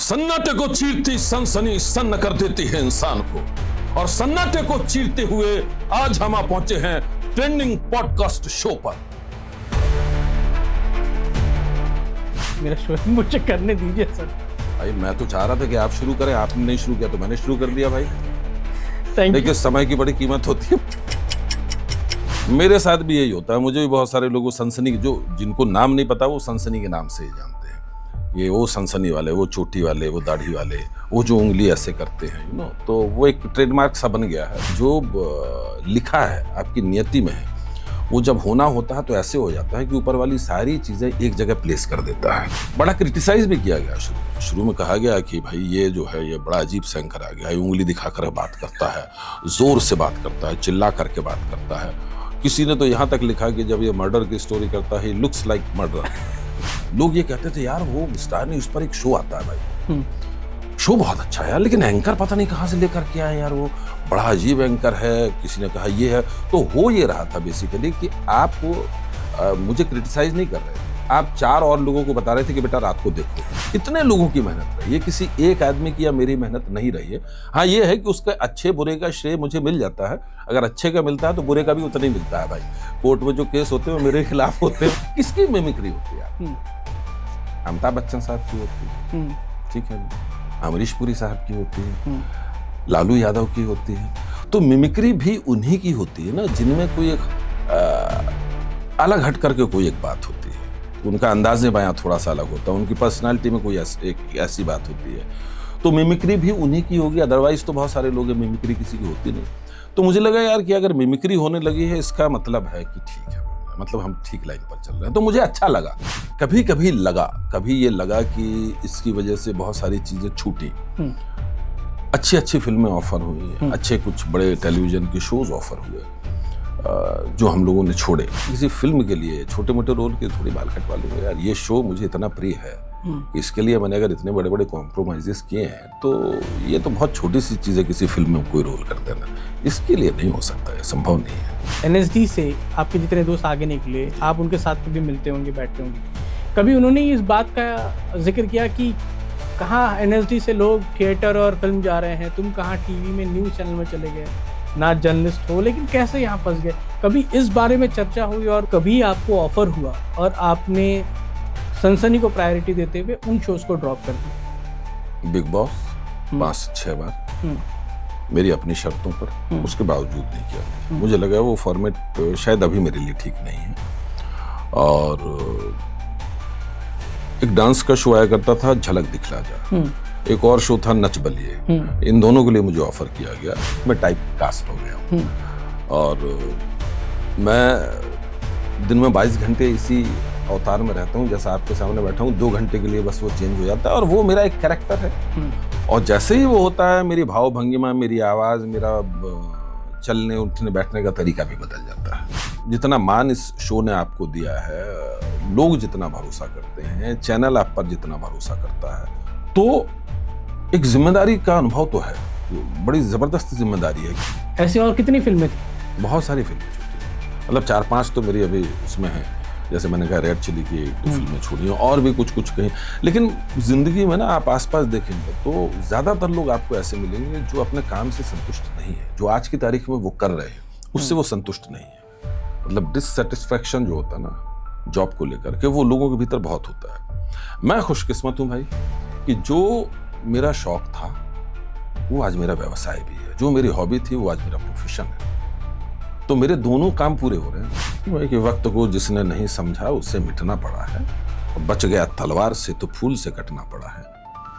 सन्नाटे को चीरती सनसनी सन्न कर देती है इंसान को, और सन्नाटे को चीरते हुए आज हम पहुंचे हैं ट्रेंडिंग पॉडकास्ट शो पर। मेरा शो मुझे करने दीजिए सर। भाई मैं तो चाह रहा था कि आप शुरू करें, आपने नहीं शुरू किया तो मैंने शुरू कर दिया भाई। Thank you. समय की बड़ी कीमत होती है। मेरे साथ भी यही होता है। मुझे भी बहुत सारे लोग सनसनी, जो जिनको नाम नहीं पता वो सनसनी के नाम से ही जानते हैं। ये वो सनसनी वाले, वो चोटी वाले, वो दाढ़ी वाले, वो जो उंगली ऐसे करते हैं, यू नो, तो वो एक ट्रेडमार्क सा बन गया है। जो लिखा है आपकी नियति में है, वो जब होना होता है तो ऐसे हो जाता है कि ऊपर वाली सारी चीजें एक जगह प्लेस कर देता है। बड़ा क्रिटिसाइज भी किया गया शुरू में कहा गया कि भाई ये जो है ये बड़ा अजीब सा एंकर आ गया है, उंगली दिखाकर बात करता है, जोर से बात करता है, चिल्ला करके बात करता है। किसी ने तो यहाँ तक लिखा कि जब ये मर्डर की स्टोरी करता है, लुक्स लाइक मर्डर। लोग ये कहते थे यार वो स्टार न्यूज़ पर एक शो आता है भाई, शो बहुत अच्छा है यार, लेकिन एंकर पता नहीं कहाँ से लेकर के आए यार, वो बड़ा अजीब एंकर है। किसी ने कहा ये है, तो हो ये रहा था बेसिकली कि आप मुझे क्रिटिसाइज नहीं कर रहे, आप 4 और लोगों को बता रहे थे कि बेटा रात को देखो। कितने लोगों की मेहनत रही है, किसी एक आदमी की या मेरी मेहनत नहीं रही है। हाँ ये है कि उसका अच्छे बुरे का श्रेय मुझे मिल जाता है, अगर अच्छे का मिलता है तो बुरे का भी उतना ही मिलता है भाई। कोर्ट में जो केस होते हैं वो मेरे खिलाफ होते हैं। किसकी मिमिक्री होती है? अमिताभ बच्चन साहब की होती है, ठीक है, अमरीश पुरी साहब की होती है, लालू यादव की होती है। तो मिमिक्री भी उन्हीं की होती है ना, जिनमें कोई एक अलग हट करके कोई एक बात होती है, उनका अंदाज़े बयां थोड़ा सा अलग होता है, उनकी पर्सनालिटी में कोई एक ऐसी बात होती है। तो मिमिक्री भी उन्हीं की होगी, अदरवाइज तो बहुत सारे लोग मिमिक्री किसी की होती नहीं। तो मुझे लगा यार कि अगर मिमिक्री होने लगी है, इसका मतलब है कि ठीक है, मतलब हम ठीक लाइन पर चल रहे हैं। तो मुझे अच्छा लगा। कभी ये लगा कि इसकी वजह से बहुत सारी चीजें छूटी, अच्छी फिल्में ऑफर हुई, अच्छे कुछ बड़े टेलीविजन के शोज ऑफर हुए, जो हम लोगों ने छोड़े। किसी फिल्म के लिए छोटे मोटे रोल के थोड़ी बाल कटवा लूंगा यार, ये शो मुझे इतना प्रिय है कि इसके लिए मैंने अगर इतने बड़े बड़े कॉम्प्रोमाइजेस किए हैं, तो ये तो बहुत छोटी सी चीज़ है किसी फिल्म में कोई रोल कर देना, इसके लिए नहीं हो सकता है, संभव नहीं है। NSD से आपके जितने दोस्त आगे निकले, आप उनके साथ भी मिलते होंगे, बैठते होंगे, कभी उन्होंने इस बात का जिक्र किया कि कहाँ NSD से लोग थिएटर और फिल्म जा रहे हैं, तुम कहाँ टीवी में न्यूज़ चैनल में चले गए, ना जर्नलिस्ट हो, लेकिन कैसे यहाँ फंस गए? कभी इस बारे में चर्चा हुई और कभी आपको ऑफर हुआ और आपने सनसनी को प्रायोरिटी देते हुए उन शोज को ड्रॉप कर दिया? बिग बॉस 5-6 बार मेरी अपनी शर्तों पर, उसके बावजूद नहीं किया। मुझे लगा वो फॉर्मेट शायद अभी मेरे लिए ठीक नहीं है। और एक डांस का शो आया करता था, झलक दिखला जा, एक और शो था नच बलिए, इन दोनों के लिए मुझे ऑफर किया गया। मैं टाइप कास्ट हो गया हूँ और मैं दिन में 22 घंटे इसी अवतार में रहता हूँ, जैसा आपके सामने बैठा हूँ। 2 घंटे के लिए बस वो चेंज हो जाता है और वो मेरा एक कैरेक्टर है। और जैसे ही वो होता है, मेरी भाव भंगिमा, मेरी आवाज़, मेरा चलने उठने बैठने का तरीका भी बदल जाता है। जितना मान इस शो ने आपको दिया है, लोग जितना भरोसा करते हैं, चैनल आप पर जितना भरोसा करता है, तो एक जिम्मेदारी का अनुभव तो है, बड़ी ज़बरदस्त जिम्मेदारी है। ऐसी और कितनी फिल्में थी? बहुत सारी फिल्में छूटी, मतलब 4-5 तो मेरी अभी उसमें है। जैसे मैंने कहा रेड चिली की 1-2 फिल्में छोड़ी हैं, और भी कुछ कहीं। लेकिन जिंदगी में ना आप आसपास देखेंगे तो ज़्यादातर लोग आपको ऐसे मिलेंगे जो अपने काम से संतुष्ट नहीं है, जो आज की तारीख में वो कर रहे हैं उससे वो संतुष्ट नहीं है। मतलब डिससेटिस्फैक्शन जो होता है ना जॉब को लेकर के, वो लोगों के भीतर बहुत होता है। मैं खुशकिस्मत हूँ भाई कि जो मेरा शौक था वो आज मेरा व्यवसाय भी है, जो मेरी हॉबी थी वो आज मेरा प्रोफेशन है। तो मेरे दोनों काम पूरे हो रहे हैं कि वक्त को जिसने नहीं समझा उससे मिटना पड़ा है, बच गया तलवार से तो फूल से कटना पड़ा है।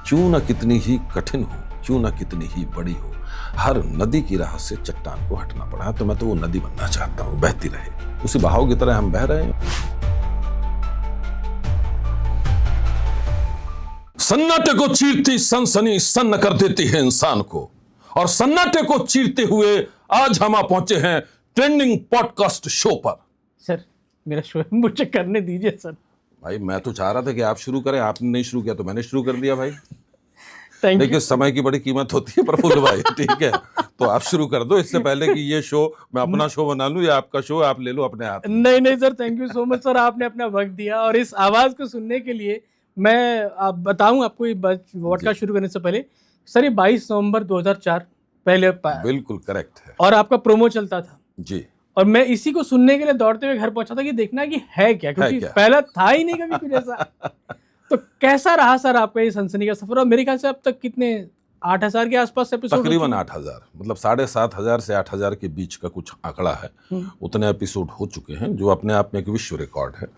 क्यों न कितनी ही कठिन हो, क्यों न कितनी ही बड़ी हो, हर नदी की राह से चट्टान को हटना पड़ा है। तो मैं तो वो नदी बनना चाहता हूँ, बहती रहे, उसी बहाव की तरह हम बह रहे हैं। सन्नाटे को चीरती सनसनी सन्न कर देती है इंसान को, और सन्नाटे को चीरते हुए आज हम पहुंचे हैं ट्रेंडिंग पॉडकास्ट शो पर। सर मेरा शो मुझे करने दीजिए सर। भाई मैं तो चाह रहा था कि आप शुरू करें, आपने नहीं शुरू किया तो मैंने शुरू कर दिया भाई। थैंक देखिए समय की बड़ी कीमत होती है प्रफुल्ल भाई, ठीक है, तो आप शुरू कर दो, इससे पहले कि ये शो मैं अपना शो बना लूं या आपका शो आप ले लो अपने हाथ में। नहीं sir, thank you so much sir, आपने अपना वक्त दिया और इस आवाज को सुनने के लिए मैं आप बताऊं आपको ये पॉडकास्ट शुरू करने से पहले, सर ये 22 नवंबर 2004 पहले बिल्कुल करेक्ट है और आपका प्रोमो चलता था जी। और मैं इसी को सुनने के लिए दौड़ते हुए घर पहुंचा था कि देखना कि है क्या, क्योंकि क्या? पहला था ही नहीं कभी कुछ ऐसा। तो कैसा रहा सर आपका ये सनसनी का सफर? और मेरे ख्याल से अब तक कितने 8,000 के आसपास एपिसोड? तकरीबन 8,000, मतलब 7,500 से 8,000 के बीच का कुछ आंकड़ा है। उतने एपिसोड हो चुके हैं जो अपने आप में एक विश्व रिकॉर्ड है।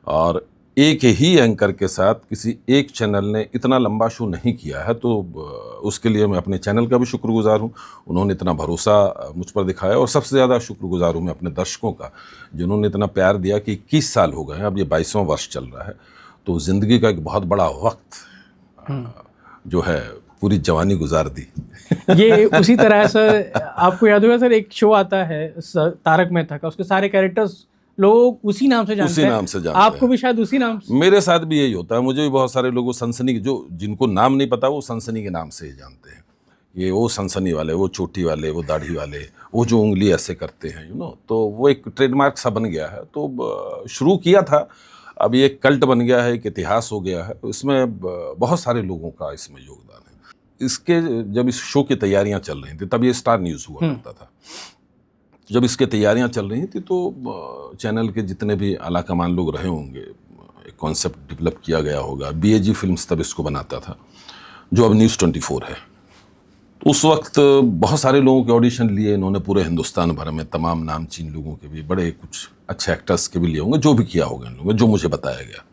और एक ही एंकर के साथ किसी एक चैनल ने इतना लंबा शो नहीं किया है, तो उसके लिए मैं अपने चैनल का भी शुक्रगुजार हूँ। उन्होंने इतना भरोसा मुझ पर दिखाया और सबसे ज़्यादा शुक्रगुजार हूँ मैं अपने दर्शकों का, जिन्होंने इतना प्यार दिया कि 21 साल हो गए हैं, अब ये 22वां वर्ष चल रहा है। तो ज़िंदगी का एक बहुत बड़ा वक्त जो है पूरी जवानी गुजार दी। ये उसी तरह सर आपको याद होगा सर, एक शो आता है तारक मेहता का, उसके सारे कैरेक्टर्स लोग उसी नाम से जानते हैं। नाम से जानते आपको हैं। भी शायद उसी नाम से? मेरे साथ भी यही होता है। मुझे भी बहुत सारे लोग सनसनी, जो जिनको नाम नहीं पता वो सनसनी के नाम से ही जानते हैं। ये वो सनसनी वाले, वो चोटी वाले, वो दाढ़ी वाले, वो जो उंगली ऐसे करते हैं, तो वो एक ट्रेडमार्क सा बन गया है। तो शुरू किया था, अब ये एक कल्ट बन गया है, एक इतिहास हो गया है। इसमें बहुत सारे लोगों का इसमें योगदान है। इसके जब इस शो की तैयारियां चल रही थी, तब ये स्टार न्यूज़ हुआ करता था। जब इसके तैयारियां चल रही थी तो चैनल के जितने भी आला कमान लोग रहे होंगे, एक कॉन्सेप्ट डेवलप किया गया होगा। BAG फिल्म्स तब इसको बनाता था, जो अब न्यूज़ 24 है। तो उस वक्त बहुत सारे लोगों के ऑडिशन लिए इन्होंने, पूरे हिंदुस्तान भर में तमाम नामचीन लोगों के भी, बड़े कुछ अच्छे एक्टर्स के भी लिए होंगे, जो भी किया होगा इन लोगों ने, जो मुझे बताया गया।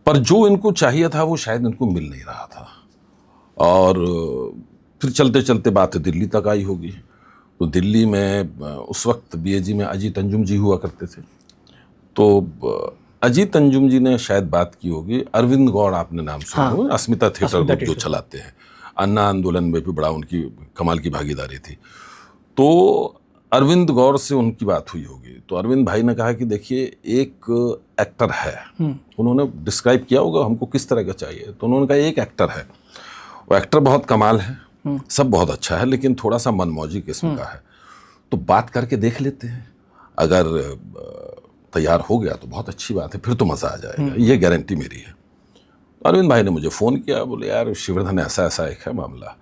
पर जो इनको चाहिए था वो शायद इनको मिल नहीं रहा था। और फिर चलते चलते बात दिल्ली तक आई होगी। तो दिल्ली में उस वक्त BAG में अजीत अंजुम जी हुआ करते थे। तो अजीत अंजुम जी ने शायद बात की होगी, अरविंद गौड़ आपने नाम सुना होगा, अस्मिता थिएटर ग्रुप जो चलाते हैं, अन्ना आंदोलन में भी बड़ा उनकी कमाल की भागीदारी थी। तो अरविंद गौड़ से उनकी बात हुई होगी। तो अरविंद भाई ने कहा कि देखिए एक एक्टर है, उन्होंने डिस्क्राइब किया होगा हमको किस तरह का चाहिए। तो उन्होंने कहा एक एक्टर है, वो एक्टर बहुत कमाल है, सब बहुत अच्छा है, लेकिन थोड़ा सा मनमौजी किस्म का है। तो बात करके देख लेते हैं, अगर तैयार हो गया तो बहुत अच्छी बात है, फिर तो मज़ा आ जाएगा, ये गारंटी मेरी है। अरविंद भाई ने मुझे फ़ोन किया, बोले यार शिववर्धन ऐसा ऐसा एक है मामला।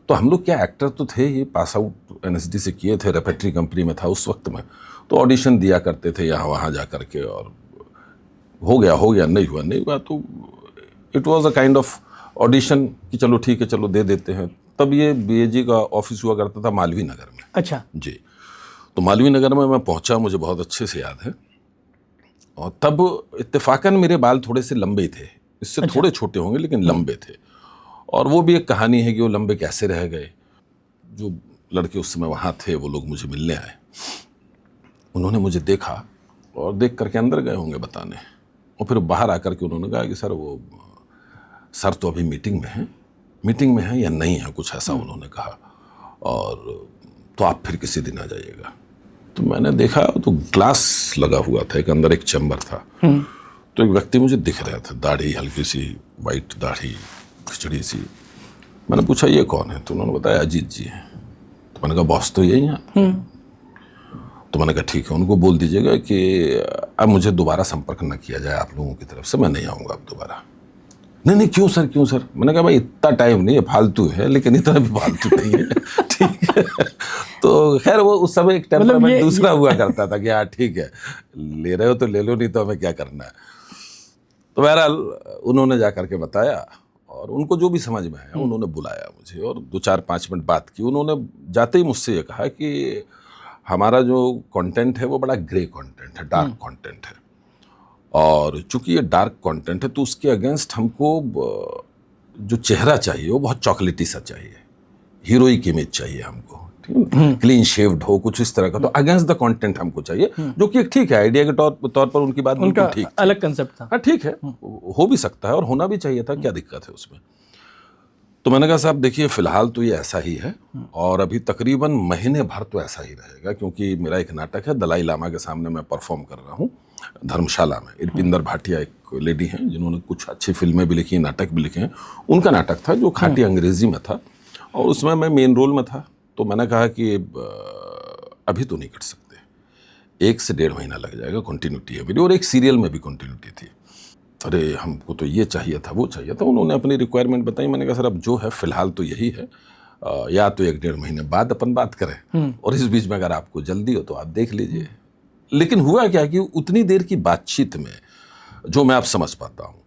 तो हम लोग क्या, एक्टर तो थे ही, पास आउट NSD से किए थे, रेपेट्री कंपनी में था उस वक्त में, तो ऑडिशन दिया करते थे यहाँ वहाँ जा करके, और हो गया नहीं हुआ। तो it was a kind of audition कि चलो ठीक है, चलो दे देते हैं। तब ये BAG का ऑफिस हुआ करता था मालवीय नगर में। अच्छा जी। तो मालवीय नगर में मैं पहुंचा, मुझे बहुत अच्छे से याद है। और तब इत्तेफाकन मेरे बाल थोड़े से लंबे थे, इससे थोड़े छोटे होंगे लेकिन लंबे थे। और वो भी एक कहानी है कि वो लंबे कैसे रह गए। जो लड़के उस समय वहाँ थे वो लोग मुझे मिलने आए, उन्होंने मुझे देखा और देख करके अंदर गए होंगे बताने, और फिर बाहर आकर के उन्होंने कहा कि सर वो सर तो अभी मीटिंग में है या नहीं है, कुछ ऐसा उन्होंने कहा, और तो आप फिर किसी दिन आ जाइएगा। तो मैंने देखा तो ग्लास लगा हुआ था, एक अंदर एक चैम्बर था। तो एक व्यक्ति मुझे दिख रहा था, दाढ़ी हल्की सी वाइट दाढ़ी, खिचड़ी सी। मैंने पूछा ये कौन है? तो उन्होंने बताया अजीत जी हैं। तो मैंने कहा बॉस तो यही हैं। तो मैंने कहा ठीक है, उनको बोल दीजिएगा कि अब मुझे दोबारा संपर्क न किया जाए आप लोगों की तरफ से, मैं नहीं आऊँगा अब दोबारा। नहीं क्यों सर? मैंने कहा भाई इतना टाइम नहीं है, फालतू है, लेकिन इतना भी फालतू नहीं है। ठीक है। तो खैर वो उस समय एक टेम्परामेंट दूसरा हुआ करता था कि हाँ ठीक है, ले रहे हो तो ले लो, नहीं तो हमें क्या करना है। तो बहरहाल उन्होंने जा करके बताया, और उनको जो भी समझ में आया उन्होंने बुलाया मुझे, और 2-4-5 मिनट बात की। उन्होंने जाते ही मुझसे ये कहा कि हमारा जो कंटेंट है वो बड़ा ग्रे कंटेंट है, डार्क कंटेंट है, और चूंकि ये डार्क कंटेंट है तो उसके अगेंस्ट हमको जो चेहरा चाहिए वो बहुत चॉकलेटी सा चाहिए, हीरोइक इमेज चाहिए हमको, ठीक है, क्लीन शेव्ड हो, कुछ इस तरह का। तो अगेंस्ट द कंटेंट हमको चाहिए, जो कि ठीक है, आइडिया के तौर पर उनकी बात बिल्कुल ठीक, अलग कंसेप्ट था। हाँ ठीक है, हो भी सकता है और होना भी चाहिए था, क्या दिक्कत है उसमें। तो मैंने कहा साहब देखिए फिलहाल तो ये ऐसा ही है, और अभी तकरीबन महीने भर तो ऐसा ही रहेगा, क्योंकि मेरा एक नाटक है दलाई लामा के सामने मैं परफॉर्म कर रहा हूँ धर्मशाला में। इरपिंदर भाटिया एक लेडी हैं जिन्होंने कुछ अच्छी फिल्में भी लिखी हैं, नाटक भी लिखे हैं। उनका नाटक था जो खाटी अंग्रेजी में था, और उसमें मैं मेन रोल में था। तो मैंने कहा कि अभी तो नहीं कर सकते, 1 से 1.5 महीना लग जाएगा, कंटिन्यूटी है मेरी, और एक सीरियल में भी कंटिन्यूटी थी। अरे हमको तो ये चाहिए था, वो चाहिए था। उन्होंने अपनी रिक्वायरमेंट बताई। मैंने कहा सर अब जो है फ़िलहाल तो यही है, या तो 1-1.5 महीने बाद अपन बात करें, और इस बीच में अगर आपको जल्दी हो तो आप देख लीजिए। लेकिन हुआ क्या कि उतनी देर की बातचीत में, जो मैं आप समझ पाता हूँ,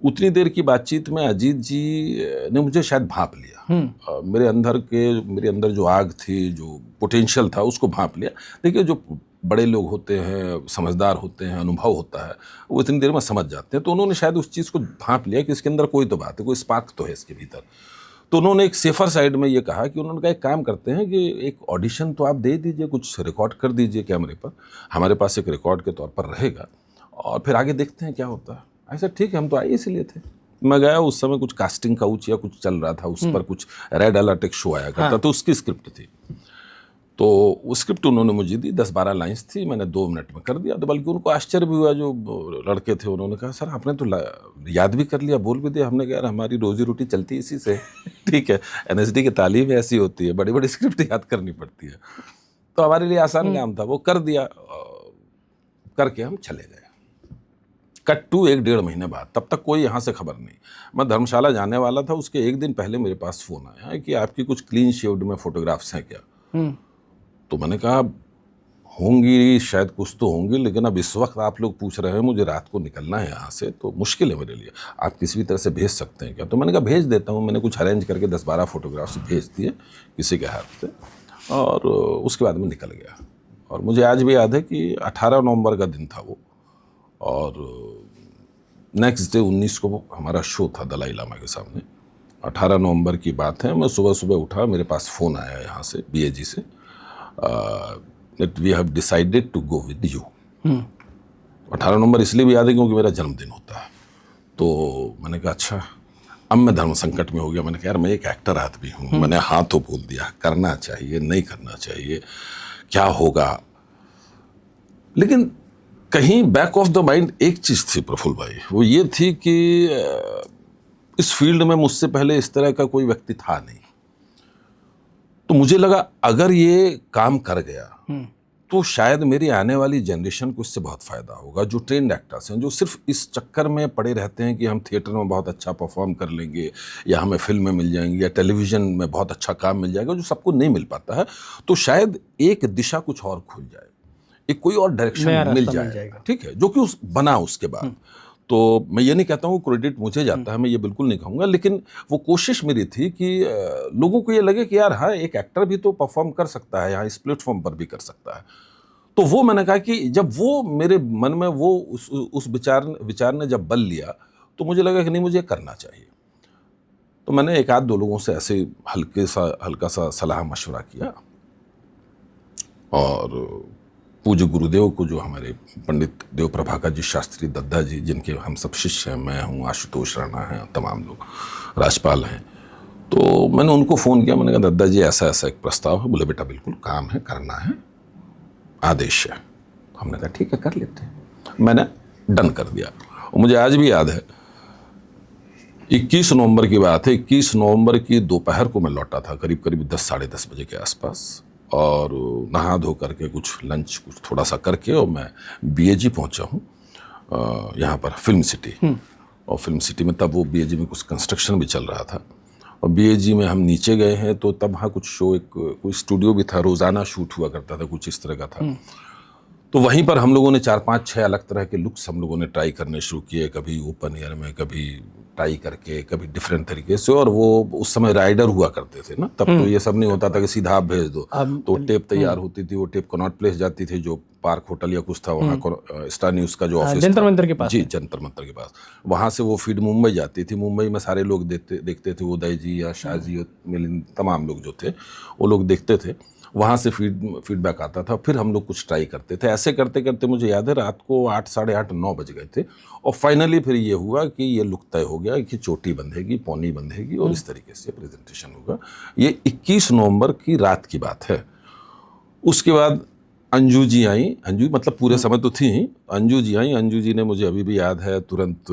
उतनी देर की बातचीत में अजीत जी ने मुझे शायद भांप लिया। मेरे अंदर जो आग थी, जो पोटेंशियल था, उसको भांप लिया। देखिए, जो बड़े लोग होते हैं, समझदार होते हैं, अनुभव होता है, वो इतनी देर में समझ जाते हैं। तो उन्होंने शायद उस चीज़ को भांप लिया कि इसके अंदर कोई तो बात है, कोई स्पार्क तो है इसके भीतर। तो उन्होंने एक सेफर साइड में ये कहा कि उन्होंने कहा एक काम करते हैं कि एक ऑडिशन तो आप दे दीजिए, कुछ रिकॉर्ड कर दीजिए कैमरे पर, हमारे पास एक रिकॉर्ड के तौर पर रहेगा, और फिर आगे देखते हैं क्या होता है। ऐसा ठीक है, हम तो आए इसलिए थे। मैं गया, उस समय कुछ कास्टिंग काउच या कुछ चल रहा था, उस पर कुछ रेड अलर्ट एक शो आया करता, तो उसकी स्क्रिप्ट थी। तो वो स्क्रिप्ट उन्होंने मुझे दी, 10-12 लाइन्स थी, मैंने 2 मिनट में कर दिया। तो बल्कि उनको आश्चर्य भी हुआ, जो लड़के थे। उन्होंने कहा सर आपने तो याद भी कर लिया, बोल भी दिया। हमने कहा यार हमारी रोजी रोटी चलती है इसी से। ठीक है, NSD की तालीम ऐसी होती है, बड़ी बड़ी स्क्रिप्ट याद करनी पड़ती है। तो हमारे लिए आसान काम था, वो कर दिया, करके हम चले गए। कट टू 1-1.5 महीने बाद, तब तक कोई यहाँ से खबर नहीं। मैं धर्मशाला जाने वाला था, उसके एक दिन पहले मेरे पास फ़ोन आया कि आपकी कुछ क्लीन शेव्ड में फ़ोटोग्राफ्स हैं क्या। तो मैंने कहा होंगी, शायद कुछ तो होंगी, लेकिन अब इस वक्त आप लोग पूछ रहे हैं, मुझे रात को निकलना है यहाँ से, तो मुश्किल है मेरे लिए, आप किसी भी तरह से भेज सकते हैं क्या। तो मैंने कहा भेज देता हूँ। मैंने कुछ अरेंज करके 10-12 फ़ोटोग्राफ्स भेज दिए किसी के हाथ से, और उसके बाद में निकल गया। और मुझे आज भी याद है कि 18 नवंबर का दिन था वो, और नेक्स्ट डे 19 को हमारा शो था दलाई लामा के सामने। 18 नवंबर की बात है, मैं सुबह सुबह उठा, मेरे पास फ़ोन आया यहाँ से, BAG से, that we have decided to go with you। 18 नवंबर इसलिए भी याद है क्योंकि मेरा जन्मदिन होता है। तो मैंने कहा अच्छा, अब मैं धर्म संकट में हो गया। मैंने कहा यार मैं एक एक्टर आदमी हूँ, मैंने हाँ तो बोल दिया, करना चाहिए नहीं करना चाहिए, क्या होगा। लेकिन कहीं बैक ऑफ द माइंड एक चीज़ थी प्रफुल्ल भाई, वो ये थी कि इस फील्ड में मुझसे पहले इस तरह का कोई व्यक्ति था नहीं। तो मुझे लगा अगर ये काम कर गया तो शायद मेरी आने वाली जनरेशन को इससे बहुत फ़ायदा होगा। जो ट्रेंड एक्टर्स हैं, जो सिर्फ इस चक्कर में पड़े रहते हैं कि हम थिएटर में बहुत अच्छा परफॉर्म कर लेंगे, या हमें फिल्में मिल जाएंगी, या टेलीविज़न में बहुत अच्छा काम मिल जाएगा, जो सबको नहीं मिल पाता है, तो शायद एक दिशा कुछ और खुल जाए, एक कोई और डायरेक्शन मिल जाएगा। ठीक है, जो कि बना उसके बाद। तो मैं ये नहीं कहता हूँ क्रेडिट मुझे जाता है, मैं ये बिल्कुल नहीं कहूँगा, लेकिन वो कोशिश मेरी थी कि लोगों को ये लगे कि यार हाँ, एक एक्टर भी तो परफॉर्म कर सकता है, यहाँ इस प्लेटफॉर्म पर भी कर सकता है। तो वो मैंने कहा कि जब वो मेरे मन में वो उस विचार ने जब बल लिया, तो मुझे लगा कि नहीं, मुझे करना चाहिए। तो मैंने 1-2 लोगों से ऐसे हल्का सा सलाह मशवरा किया, और पूज्य गुरुदेव को, जो हमारे पंडित देव प्रभाकर जी शास्त्री दद्दा जी, जिनके हम सब शिष्य हैं, मैं हूँ, आशुतोष राणा हैं, तमाम लोग, राजपाल हैं, तो मैंने उनको फ़ोन किया। मैंने कहा दद्दा जी ऐसा ऐसा एक प्रस्ताव है। बोले बेटा बिल्कुल काम है, करना है, आदेश है। हमने कहा ठीक है, कर लेते हैं। मैंने डन कर दिया। और मुझे आज भी याद है, 21 नवंबर की बात है, 21 नवंबर की दोपहर को मैं लौटा था, करीब 10-10, 10:30 बजे के आसपास, और नहा धो करके कुछ लंच कुछ थोड़ा सा करके, और मैं BAG पहुंचा हूँ, यहाँ पर फिल्म सिटी। और फिल्म सिटी में तब वो BAG में कुछ कंस्ट्रक्शन भी चल रहा था, और BAG में हम नीचे गए हैं, तो तब वहाँ कुछ शो, एक कोई स्टूडियो भी था, रोज़ाना शूट हुआ करता था, कुछ इस तरह का था। तो वहीं पर हम लोगों ने 4-5-6 अलग तरह के लुक्स हम लोगों ने ट्राई करने शुरू किए, कभी ओपन एयर में, कभी टाई करके, कभी डिफरेंट तरीके से। और वो उस समय राइडर हुआ करते थे ना, तब तो ये सब नहीं होता था कि सीधा आप भेज दो। तो टेप तैयार होती थी, वो टेप कनॉट प्लेस जाती थी, जो पार्क होटल या कुछ था वहाँ, स्टार न्यूज़ का जो ऑफिस, जंतर मंतर के पास। जी, जंतर मंतर के पास। वहाँ से वो फीड मुंबई जाती थी। मुंबई में सारे लोग देखते थे, उदय जी या शाह जी, मिलिंद, तमाम लोग जो थे वो लोग देखते थे। वहाँ से फीडबैक आता था, फिर हम लोग कुछ ट्राई करते थे। ऐसे करते करते मुझे याद है रात को 8, साढ़े 8, 9 बज गए थे, और फाइनली फिर ये हुआ कि ये लुक तय हो गया कि चोटी बंधेगी, पौनी बंधेगी, और इस तरीके से प्रेजेंटेशन होगा। ये 21 नवंबर की रात की बात है। उसके बाद अंजू जी आई। अंजू मतलब पूरे समय तो थी ही, अंजू जी आई। अंजू जी ने, मुझे अभी भी याद है, तुरंत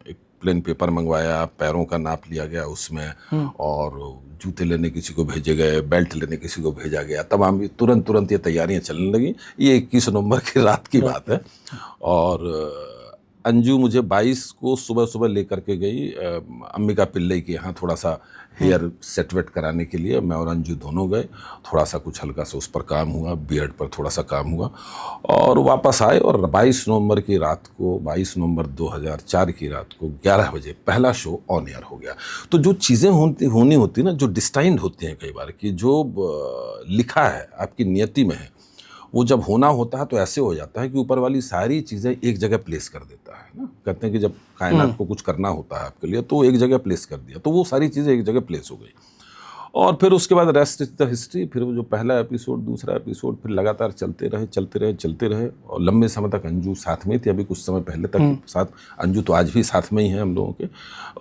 एक प्लेन पेपर मंगवाया, पैरों का नाप लिया गया उसमें, और जूते लेने किसी को भेजे गए, बेल्ट लेने किसी को भेजा गया, तमाम तुरंत ये तैयारियां चलने लगी। ये 21 नवंबर की रात की बात है। और अंजू मुझे 22 को सुबह सुबह लेकर के गई अम्बिका पिल्लई के यहाँ थोड़ा सा हेयर सेट वेट कराने के लिए। मैं और अंजू दोनों गए, थोड़ा सा कुछ हल्का सा उस पर काम हुआ, बियर्ड पर थोड़ा सा काम हुआ और वापस आए। और 22 नवंबर की रात को, 22 नवंबर 2004 की रात को 11 बजे पहला शो ऑन एयर हो गया। तो जो चीज़ें होनी होती ना, जो डिस्टाइंड होती हैं कई बार कि जो लिखा है आपकी नियति में है, वो जब होना होता है तो ऐसे हो जाता है कि ऊपर वाली सारी चीज़ें एक जगह प्लेस कर देता है ना। कहते हैं कि जब कायनात को कुछ करना होता है आपके लिए तो एक जगह प्लेस कर दिया, तो वो सारी चीज़ें एक जगह प्लेस हो गई। और फिर उसके बाद रेस्ट इज द हिस्ट्री। फिर वो जो पहला एपिसोड, दूसरा एपिसोड, फिर लगातार चलते रहे और लंबे समय तक अंजू साथ में थी। अभी कुछ समय पहले तक साथ, अंजू तो आज भी साथ में ही है हम लोगों के।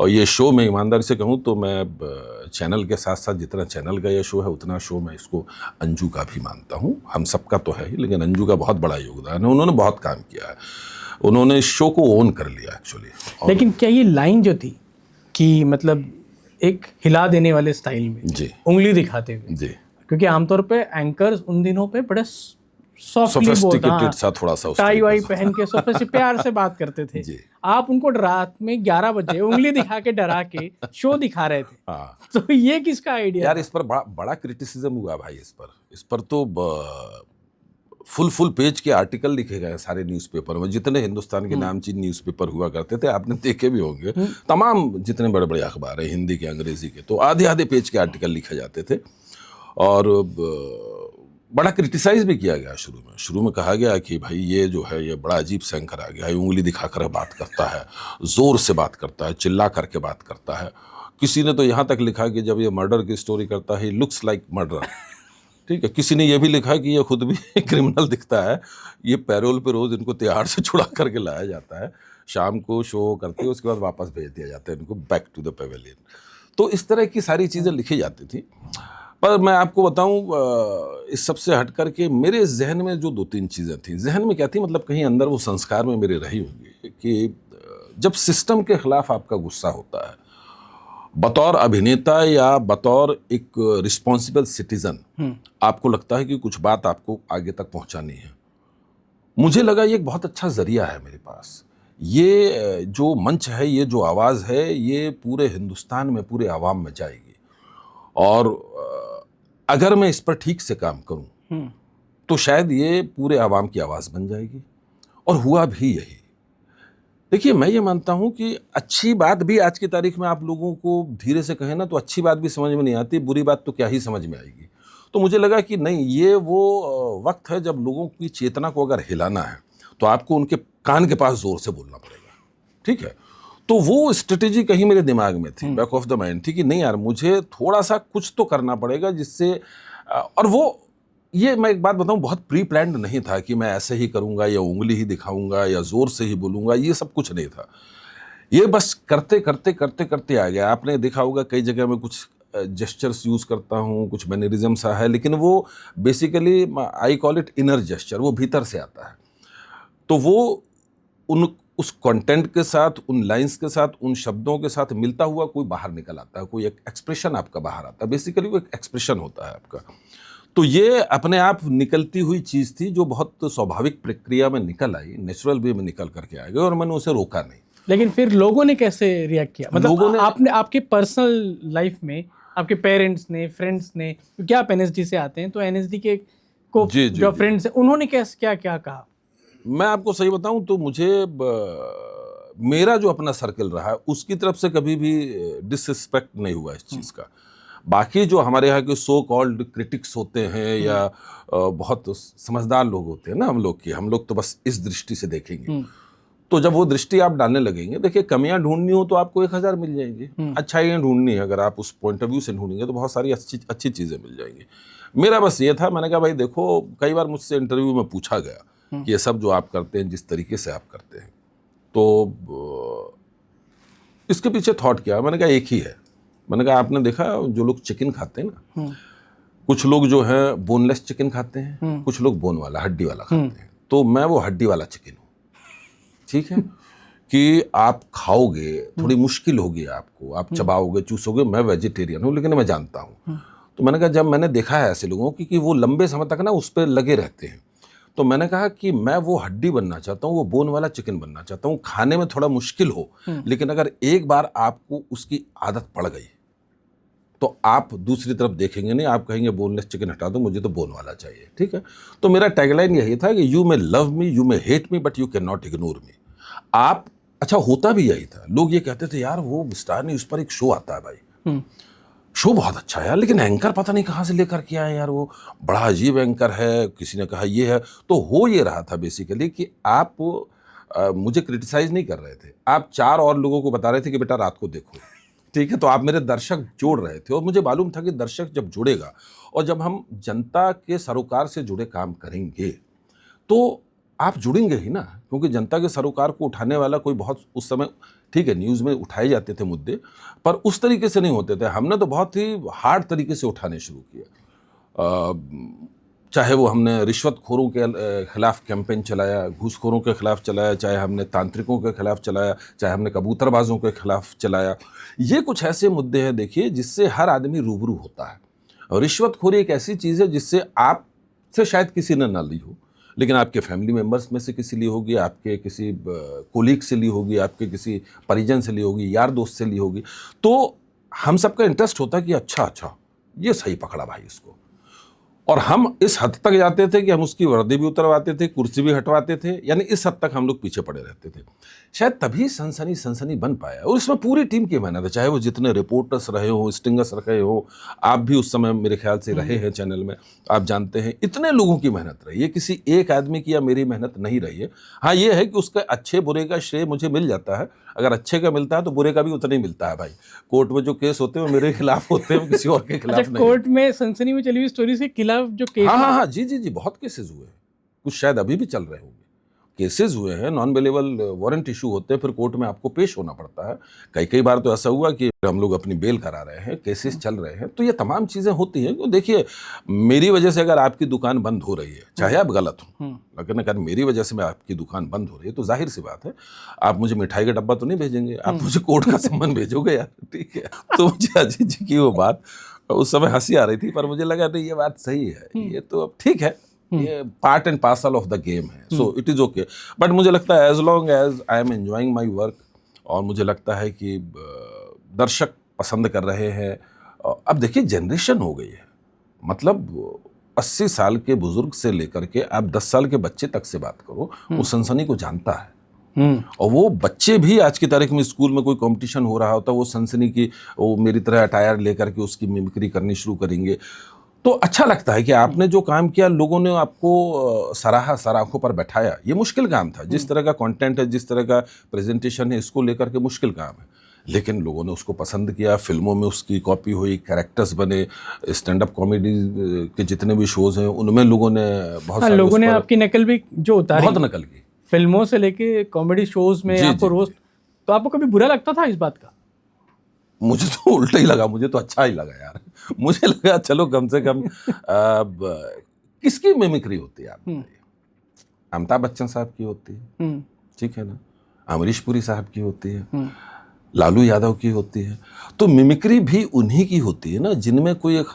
और ये शो मैं ईमानदारी से कहूँ तो मैं चैनल के साथ साथ जितना चैनल का ये शो है उतना शो मैं इसको अंजू का भी मानता हूँ। हम सबका तो है ही, लेकिन अंजू का बहुत बड़ा योगदान है। उन्होंने बहुत काम किया है, उन्होंने इस शो को ओन कर लिया एक्चुअली। लेकिन क्या ये लाइन जो थी कि मतलब एक हिला देने वाले स्टाइल में जी, उंगली दिखाते हुए जी, क्योंकि आमतौर पे एंकर्स उन दिनों पे बड़े सॉफ्टली सोफिस्टिकेटेड सा थोड़ा सा टाई वाई पहन के सोफिस्टिकेटेड प्यार से बात करते थे। जी। आप उनको रात में 11 बजे उंगली दिखा के डरा के शो दिखा रहे थे। हाँ तो ये किसका आइडिया? यार, इस पर बड़ा क्रिटिसिज्म हुआ भाई। इस पर तो फुल पेज के आर्टिकल लिखे गए सारे न्यूज़पेपर में। जितने हिंदुस्तान के नामचीन न्यूज़पेपर हुआ करते थे, आपने देखे भी होंगे, तमाम जितने बड़े बड़े अखबार हैं हिंदी के, अंग्रेजी के, तो आधे पेज के आर्टिकल लिखे जाते थे। और बड़ा क्रिटिसाइज भी किया गया शुरू में कहा गया कि भाई ये जो है ये बड़ा अजीब से एंकर आ गया है, उंगली दिखाकर बात करता है, ज़ोर से बात करता है, चिल्ला करके बात करता है। किसी ने तो यहाँ तक लिखा कि जब ये मर्डर की स्टोरी करता है, लुक्स लाइक मर्डर। ठीक है, किसी ने ये भी लिखा कि ये खुद भी क्रिमिनल दिखता है, ये पैरोल पे रोज़ इनको तिहाड़ से छुड़ा करके लाया जाता है, शाम को शो करते हैं, उसके बाद वापस भेज दिया जाता है इनको बैक टू द पेवेलियन। तो इस तरह की सारी चीज़ें लिखी जाती थी। पर मैं आपको बताऊं, इस सबसे हट करके मेरे जहन में जो 2-3 चीज़ें थी, जहन में क्या थी, मतलब कहीं अंदर वो संस्कार में मेरे रही होंगी कि जब सिस्टम के खिलाफ आपका गुस्सा होता है, बतौर अभिनेता या बतौर एक रिस्पॉन्सिबल सिटीजन आपको लगता है कि कुछ बात आपको आगे तक पहुंचानी है। मुझे लगा ये एक बहुत अच्छा जरिया है मेरे पास। ये जो मंच है, ये जो आवाज़ है, ये पूरे हिंदुस्तान में, पूरे आवाम में जाएगी। और अगर मैं इस पर ठीक से काम करूं तो शायद ये पूरे आवाम की आवाज़ बन जाएगी। और हुआ भी यही। देखिए, मैं ये मानता हूं कि अच्छी बात भी आज की तारीख में आप लोगों को धीरे से कहें ना तो अच्छी बात भी समझ में नहीं आती, बुरी बात तो क्या ही समझ में आएगी। तो मुझे लगा कि नहीं, ये वो वक्त है जब लोगों की चेतना को अगर हिलाना है तो आपको उनके कान के पास जोर से बोलना पड़ेगा। ठीक है, तो वो स्ट्रेटेजी कहीं मेरे दिमाग में थी, बैक ऑफ द माइंड थी कि नहीं यार, मुझे थोड़ा सा कुछ तो करना पड़ेगा जिससे, और वो, ये मैं एक बात बताऊं, बहुत प्री प्लान्ड नहीं था कि मैं ऐसे ही करूंगा या उंगली ही दिखाऊंगा या जोर से ही बोलूंगा, ये सब कुछ नहीं था। ये बस करते करते आ गया। आपने देखा होगा कई जगह में कुछ जेस्चर्स यूज़ करता हूँ, कुछ मैनरिज्म सा है, लेकिन वो basically I call it inner gesture, वो भीतर से आता है। तो वो उस कंटेंट के साथ, उन लाइंस के साथ, उन शब्दों के साथ मिलता हुआ कोई बाहर निकल आता है, कोई एक एक्सप्रेशन आपका बाहर आता है। बेसिकली वो एक एक्सप्रेशन होता है आपका। तो ये अपने आप निकलती हुई चीज़ थी जो बहुत स्वाभाविक प्रक्रिया में निकल आई, नेचुरल वे में निकल करके आ गई, और मैंने उसे रोका नहीं। लेकिन फिर लोगों ने कैसे रिएक्ट किया? मतलब लोगों ने, आपने, आपके पर्सनल लाइफ में आपके पेरेंट्स ने, फ्रेंड्स ने, क्योंकि आप एनएसडी से आते हैं, तो एनएसडी के को जो फ्रेंड्स हैं उन्होंने क्या कहा? मैं आपको सही बताऊं तो मुझे मेरा जो अपना सर्कल रहा है उसकी तरफ से कभी भी डिसरिस्पेक्ट नहीं हुआ इस चीज़ का। बाकी जो हमारे यहाँ के सो कॉल्ड क्रिटिक्स होते हैं या बहुत समझदार लोग होते हैं ना, हम लोग तो बस इस दृष्टि से देखेंगे। तो जब वो दृष्टि आप डालने लगेंगे, देखिए, कमियां ढूंढनी हो तो आपको 1000 मिल जाएंगी, अच्छाइयाँ ढूंढनी है अगर आप उस पॉइंट ऑफ व्यू से ढूंढेंगे तो बहुत सारी अच्छी चीज़ें मिल जाएंगी। मेरा बस ये था, मैंने कहा भाई देखो, कई बार मुझसे इंटरव्यू में पूछा गया कि ये सब जो आप करते हैं, जिस तरीके से आप करते हैं, तो इसके पीछे थॉट क्या है? मैंने कहा एक ही है। मैंने कहा आपने देखा जो लोग चिकन खाते हैं ना, कुछ लोग जो है बोनलेस चिकन खाते हैं, कुछ लोग बोन वाला, हड्डी वाला खाते हैं, तो मैं वो हड्डी वाला चिकन हूँ। ठीक है, कि आप खाओगे, थोड़ी मुश्किल होगी आपको, आप चबाओगे, चूसोगे। मैं वेजिटेरियन हूँ, लेकिन मैं जानता हूँ। तो मैंने कहा जब मैंने देखा है ऐसे लोगों की कि वो लंबे समय तक ना उस पर लगे रहते हैं, तो मैंने कहा कि मैं वो हड्डी बनना चाहता हूँ, वो बोन वाला चिकन बनना चाहता हूँ। खाने में थोड़ा मुश्किल हो, लेकिन अगर एक बार आपको उसकी आदत पड़ गई तो आप दूसरी तरफ देखेंगे नहीं, आप कहेंगे बोनलेस चिकन हटा दो, मुझे तो बोन वाला चाहिए। ठीक है, तो मेरा टैगलाइन यही था कि you may love me, you may hate me, but you can not ignore me. आप अच्छा होता भी यही था, लोग ये कहते थे यार वो स्टार न्यूज़ पर एक शो आता है भाई, शो बहुत अच्छा है यार, लेकिन एंकर पता नहीं कहाँ से लेकर के आए यार, वो बड़ा अजीब एंकर है, किसी ने कहा ये है। तो हो ये रहा था बेसिकली कि आप मुझे क्रिटिसाइज नहीं कर रहे थे, आप 4 और लोगों को बता रहे थे कि बेटा रात को देखो। ठीक है, तो आप मेरे दर्शक जोड़ रहे थे और मुझे मालूम था कि दर्शक जब जुड़ेगा और जब हम जनता के सरोकार से जुड़े काम करेंगे तो आप जुड़ेंगे ही ना, क्योंकि जनता के सरोकार को उठाने वाला कोई बहुत उस समय, ठीक है न्यूज़ में उठाए जाते थे मुद्दे, पर उस तरीके से नहीं होते थे। हमने तो बहुत ही हार्ड तरीके से उठाने शुरू किया। चाहे वो हमने रिश्वतखोरों के खिलाफ कैंपेन चलाया, घूसखोरों के खिलाफ चलाया, चाहे हमने तांत्रिकों के खिलाफ चलाया, चाहे हमने कबूतरबाजों के खिलाफ चलाया। ये कुछ ऐसे मुद्दे हैं देखिए जिससे हर आदमी रूबरू होता है। और रिश्वतखोरी एक ऐसी चीज़ है जिससे आपसे शायद किसी ने ना ली हो, लेकिन आपके फैमिली मेम्बर्स में से किसी ली होगी, आपके किसी कोलीग से ली होगी, आपके किसी परिजन से ली होगी, यार दोस्त से ली होगी। तो हम सबका इंटरेस्ट होता है कि अच्छा ये सही पकड़ा भाई इसको, और हम इस हद तक जाते थे कि हम उसकी वर्दी भी उतरवाते थे, कुर्सी भी हटवाते थे, यानी इस हद तक हम लोग पीछे पड़े रहते थे। शायद तभी सनसनी बन पाया, और इसमें पूरी टीम की मेहनत है, चाहे वो जितने रिपोर्टर्स रहे हो, स्टिंगर्स रहे हो, आप भी उस समय मेरे ख्याल से रहे हैं चैनल में, आप जानते हैं इतने लोगों की मेहनत रही है, किसी एक आदमी की या मेरी मेहनत नहीं रही है। हाँ ये है कि उसका अच्छे बुरे का श्रेय मुझे मिल जाता है, अगर अच्छे का मिलता है तो बुरे का भी उतना ही मिलता है भाई। कोर्ट में जो केस होते हैं वो मेरे खिलाफ होते हैं, वो किसी और के खिलाफ अच्छा, नहीं। कोर्ट में सनसनी में चली हुई स्टोरी से खिलाफ जो केस, हाँ, जी, बहुत केसेस हुए हैं, कुछ शायद अभी भी चल रहे होंगे। केसेस हुए हैं, नॉन बेलेबल वारंट इशू होते हैं, फिर कोर्ट में आपको पेश होना पड़ता है। कई बार तो ऐसा हुआ कि हम लोग अपनी बेल करा रहे हैं, केसेस चल रहे हैं, तो ये तमाम चीज़ें होती हैं। तो देखिए मेरी वजह से अगर आपकी दुकान बंद हो रही है, चाहे आप गलत हो, लेकिन अगर मेरी वजह से मैं आपकी दुकान बंद हो रही है तो जाहिर सी बात है आप मुझे मिठाई का डब्बा तो नहीं भेजेंगे, आप मुझे कोर्ट का सम्मान भेजोगे यार। ठीक है, तो मुझे अजीत जी की वो बात उस समय हंसी आ रही थी, पर मुझे लगा नहीं ये बात सही है, ये तो अब ठीक है, ये part and parcel of the game है, so it is okay. But मुझे लगता है as long as I am enjoying my work, और मुझे लगता है कि दर्शक पसंद कर रहे हैं। अब देखिए जनरेशन हो गई है, मतलब 80 साल के बुजुर्ग से लेकर के आप 10 साल के बच्चे तक से बात करो, वो सनसनी को जानता है। और वो बच्चे भी आज की तारीख में स्कूल में कोई कंपटीशन हो रहा होता है, वो सनसनी की वो मेरी तरह अटायर लेकर के उसकी मिमिक्री करनी शुरू करेंगे। तो अच्छा लगता है कि आपने जो काम किया, लोगों ने आपको सराहा, सराखों पर बैठाया। ये मुश्किल काम था, जिस तरह का कंटेंट है, जिस तरह का प्रेजेंटेशन है, इसको लेकर के मुश्किल काम है, लेकिन लोगों ने उसको पसंद किया। फिल्मों में उसकी कॉपी हुई, कैरेक्टर्स बने, स्टैंड अप कॉमेडी के जितने भी शोज हैं उनमें लोगों ने बहुत सारे लोगों ने आपकी नकल भी जो उतारी, बहुत नकल की, फिल्मों से लेके कॉमेडी शोज में आपको रोस्ट। तो आपको कभी बुरा लगता था इस बात का? मुझे तो उल्टा ही लगा, मुझे तो अच्छा ही लगा यार। मुझे लगा चलो कम से कम किसकी मिमिक्री होती है आप बताइए? अमिताभ बच्चन साहब की होती है, ठीक है ना, अमरीश पुरी साहब की होती है, लालू यादव की होती है। तो मिमिक्री भी उन्हीं की होती है ना, जिनमें कोई एक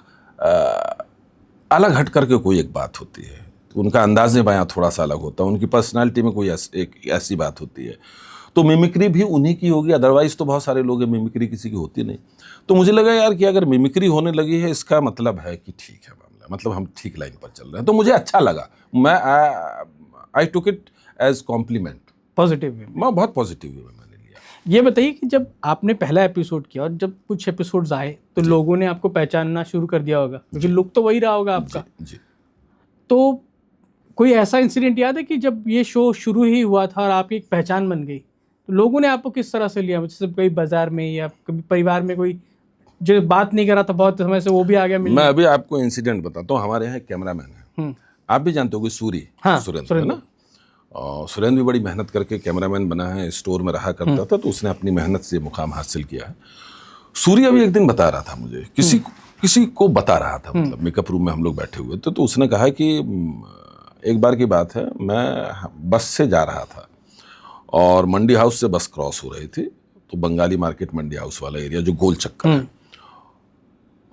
अलग हट करके कोई एक बात होती है, तो उनका अंदाज़े बयां थोड़ा सा अलग होता है, उनकी पर्सनालिटी में कोई एक ऐसी बात होती है, तो मिमिक्री भी उन्हीं की होगी। अदरवाइज तो बहुत सारे लोग हैं, मिमिक्री किसी की होती नहीं। तो मुझे लगा यार कि अगर मिमिक्री होने लगी है, इसका मतलब है कि ठीक है मामला, मतलब हम ठीक लाइन पर चल रहे हैं। तो मुझे अच्छा लगा, मैं I took it as compliment, positive way. मैं बहुत पॉजिटिव वे में मैंने लिया। ये बताइए कि जब आपने पहला एपिसोड किया और जब कुछ एपिसोड्स आए तो लोगों ने आपको पहचानना शुरू कर दिया होगा, क्योंकि लुक तो वही रहा होगा आपका। जी। तो कोई ऐसा इंसिडेंट याद है कि जब ये शो शुरू ही हुआ था और आपकी एक पहचान बन गई, तो लोगों ने आपको किस तरह से लिया? जैसे कभी बाजार में या कभी परिवार में कोई जो बात नहीं कर रहा था बहुत समय से, वो भी आ गया मिलने? मैं अभी आपको इंसिडेंट बताता हूँ। हमारे यहाँ कैमरामैन है, आप भी जानते हो सूरी, हाँ, सुरेंद्र है ना। और सुरेंद्र भी बड़ी मेहनत करके कैमरामैन बना है, स्टोर में रहा करता था, तो उसने अपनी मेहनत से मुकाम हासिल किया है। सूर्य अभी एक दिन बता रहा था मुझे, किसी को बता रहा था, मतलब मेकअप रूम में हम लोग बैठे हुए थे, तो उसने कहा कि एक बार की बात है, मैं बस से जा रहा था और मंडी हाउस से बस क्रॉस हो रही थी, तो बंगाली मार्केट मंडी हाउस वाला एरिया जो गोल चक्कर है,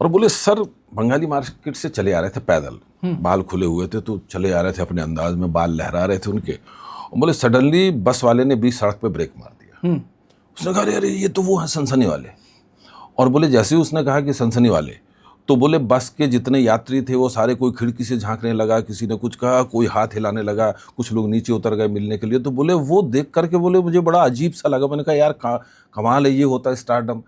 और बोले सर बंगाली मार्केट से चले आ रहे थे पैदल, बाल खुले हुए थे तो चले आ रहे थे अपने अंदाज में, बाल लहरा रहे थे उनके, और बोले सडनली बस वाले ने बीच सड़क पे ब्रेक मार दिया। उसने कहा अरे ये तो वो है सनसनी वाले। और बोले जैसे ही उसने कहा कि सनसनी वाले, तो बोले बस के जितने यात्री थे वो सारे, कोई खिड़की से झांकने लगा, किसी ने कुछ कहा, कोई हाथ हिलाने लगा, कुछ लोग नीचे उतर गए मिलने के लिए। तो बोले वो देख करके बोले मुझे बड़ा अजीब सा लगा। मैंने कहा यार कमाल है, ये होता है स्टारडम।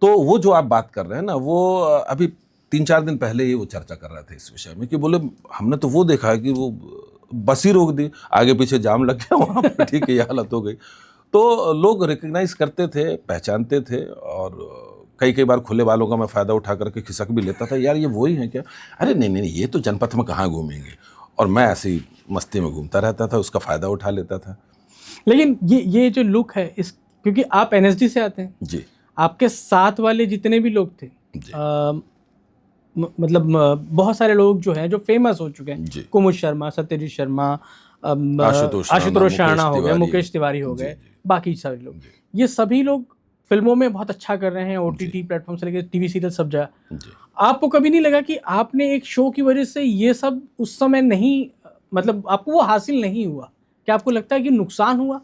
तो वो जो आप बात कर रहे हैं ना, वो अभी 3-4 दिन पहले ही वो चर्चा कर रहे थे इस विषय में कि बोले हमने तो वो देखा है कि वो बस ही रोक दी, आगे पीछे जाम लग गया वहाँ पर, ठीक है, ये हालत हो गई। तो लोग रिकग्नाइज करते थे, पहचानते थे, और कई बार खुले बालों का मैं फ़ायदा उठा करके खिसक भी लेता था, यार ये वही है क्या? अरे नहीं, ये तो जनपथ में कहाँ घूमेंगे। और मैं ऐसी मस्ती में घूमता रहता था, उसका फ़ायदा उठा लेता था। लेकिन ये जो लुक है, इस क्योंकि आप एनएसडी से आते हैं जी, आपके साथ वाले जितने भी लोग थे, जी, मतलब बहुत सारे लोग जो हैं जो फेमस हो चुके हैं, जी, कुमुद शर्मा, सत्यजीत शर्मा, आशुतोष राणा हो गए, मुकेश तिवारी हो जी, गए, जी, बाकी सारे लोग, जी, ये सभी लोग फिल्मों में बहुत अच्छा कर रहे हैं, ओटीटी प्लेटफॉर्म से लेकर टीवी सीरियल सब जगह। जी। आपको कभी नहीं लगा कि आपने एक शो की वजह से ये सब उस समय नहीं, मतलब आपको वो हासिल नहीं हुआ? क्या आपको लगता है कि नुकसान हुआ?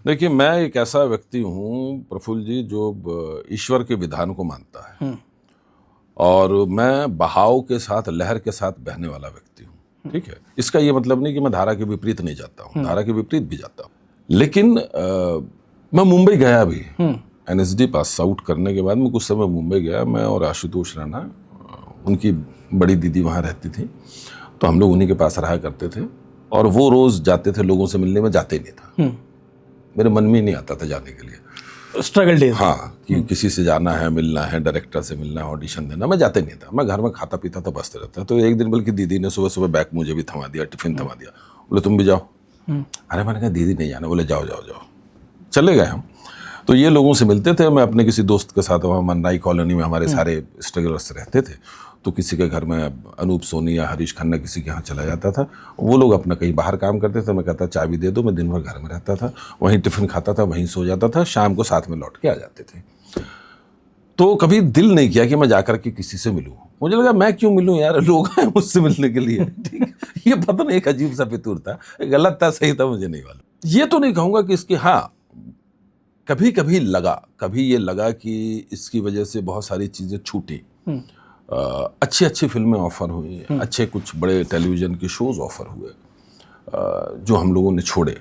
देखिए, मैं एक ऐसा व्यक्ति हूँ प्रफुल्ल जी जो ईश्वर के विधान को मानता है, और मैं बहाव के साथ, लहर के साथ बहने वाला व्यक्ति हूँ, ठीक है। इसका ये मतलब नहीं कि मैं धारा के विपरीत नहीं जाता हूँ, धारा के विपरीत भी जाता हूँ। लेकिन मैं मुंबई गया भी, एनएसडी पास आउट करने के बाद मैं कुछ समय मुंबई गया। मैं और आशुतोष राणा, उनकी बड़ी दीदी वहाँ रहती थी, तो हम लोग उन्हीं के पास रहा करते थे, और वो रोज़ जाते थे लोगों से मिलने, में जाते नहीं था, मेरे मन में ही नहीं आता था जाने के लिए। Struggle days. हाँ, कि किसी से जाना है, मिलना है, डायरेक्टर से मिलना है, ऑडिशन देना, मैं जाते नहीं था। मैं घर में खाता पीता तो बसते रहता। तो एक दिन बल्कि दीदी ने सुबह सुबह बैग मुझे भी थमा दिया, टिफिन थमा दिया, बोले तुम भी जाओ। अरे मैंने कहा दीदी नहीं जाना। बोले जाओ जाओ जाओ। चले गए हम। तो ये लोगों से मिलते थे। मैं अपने किसी दोस्त के साथ, वहाँ मन्नाई कॉलोनी में हमारे सारे स्ट्रगलर्स रहते थे, तो किसी के घर में अनूप सोनी या हरीश खन्ना किसी के यहाँ चला जाता था। वो लोग अपना कहीं बाहर काम करते थे, मैं कहता चाबी दे दो, मैं दिन भर घर में रहता था, वहीं टिफ़िन खाता था, वहीं सो जाता था, शाम को साथ में लौट के आ जाते थे। तो कभी दिल नहीं किया कि मैं जाकर के किसी से मिलूं। मुझे लगा मैं क्यों मिलूं यार, लोग हैं मुझसे मिलने के लिए, ठीक। ये पता नहीं एक अजीब सा फितूर था, गलत था सही था मुझे नहीं मालूम। ये तो नहीं कहूँगा कि इसकी, हाँ कभी कभी लगा, कभी ये लगा कि इसकी वजह से बहुत सारी चीज़ें छूटी, अच्छी अच्छी फिल्में ऑफ़र हुई, अच्छे कुछ बड़े टेलीविज़न के शोज़ ऑफ़र हुए, जो हम लोगों ने छोड़े।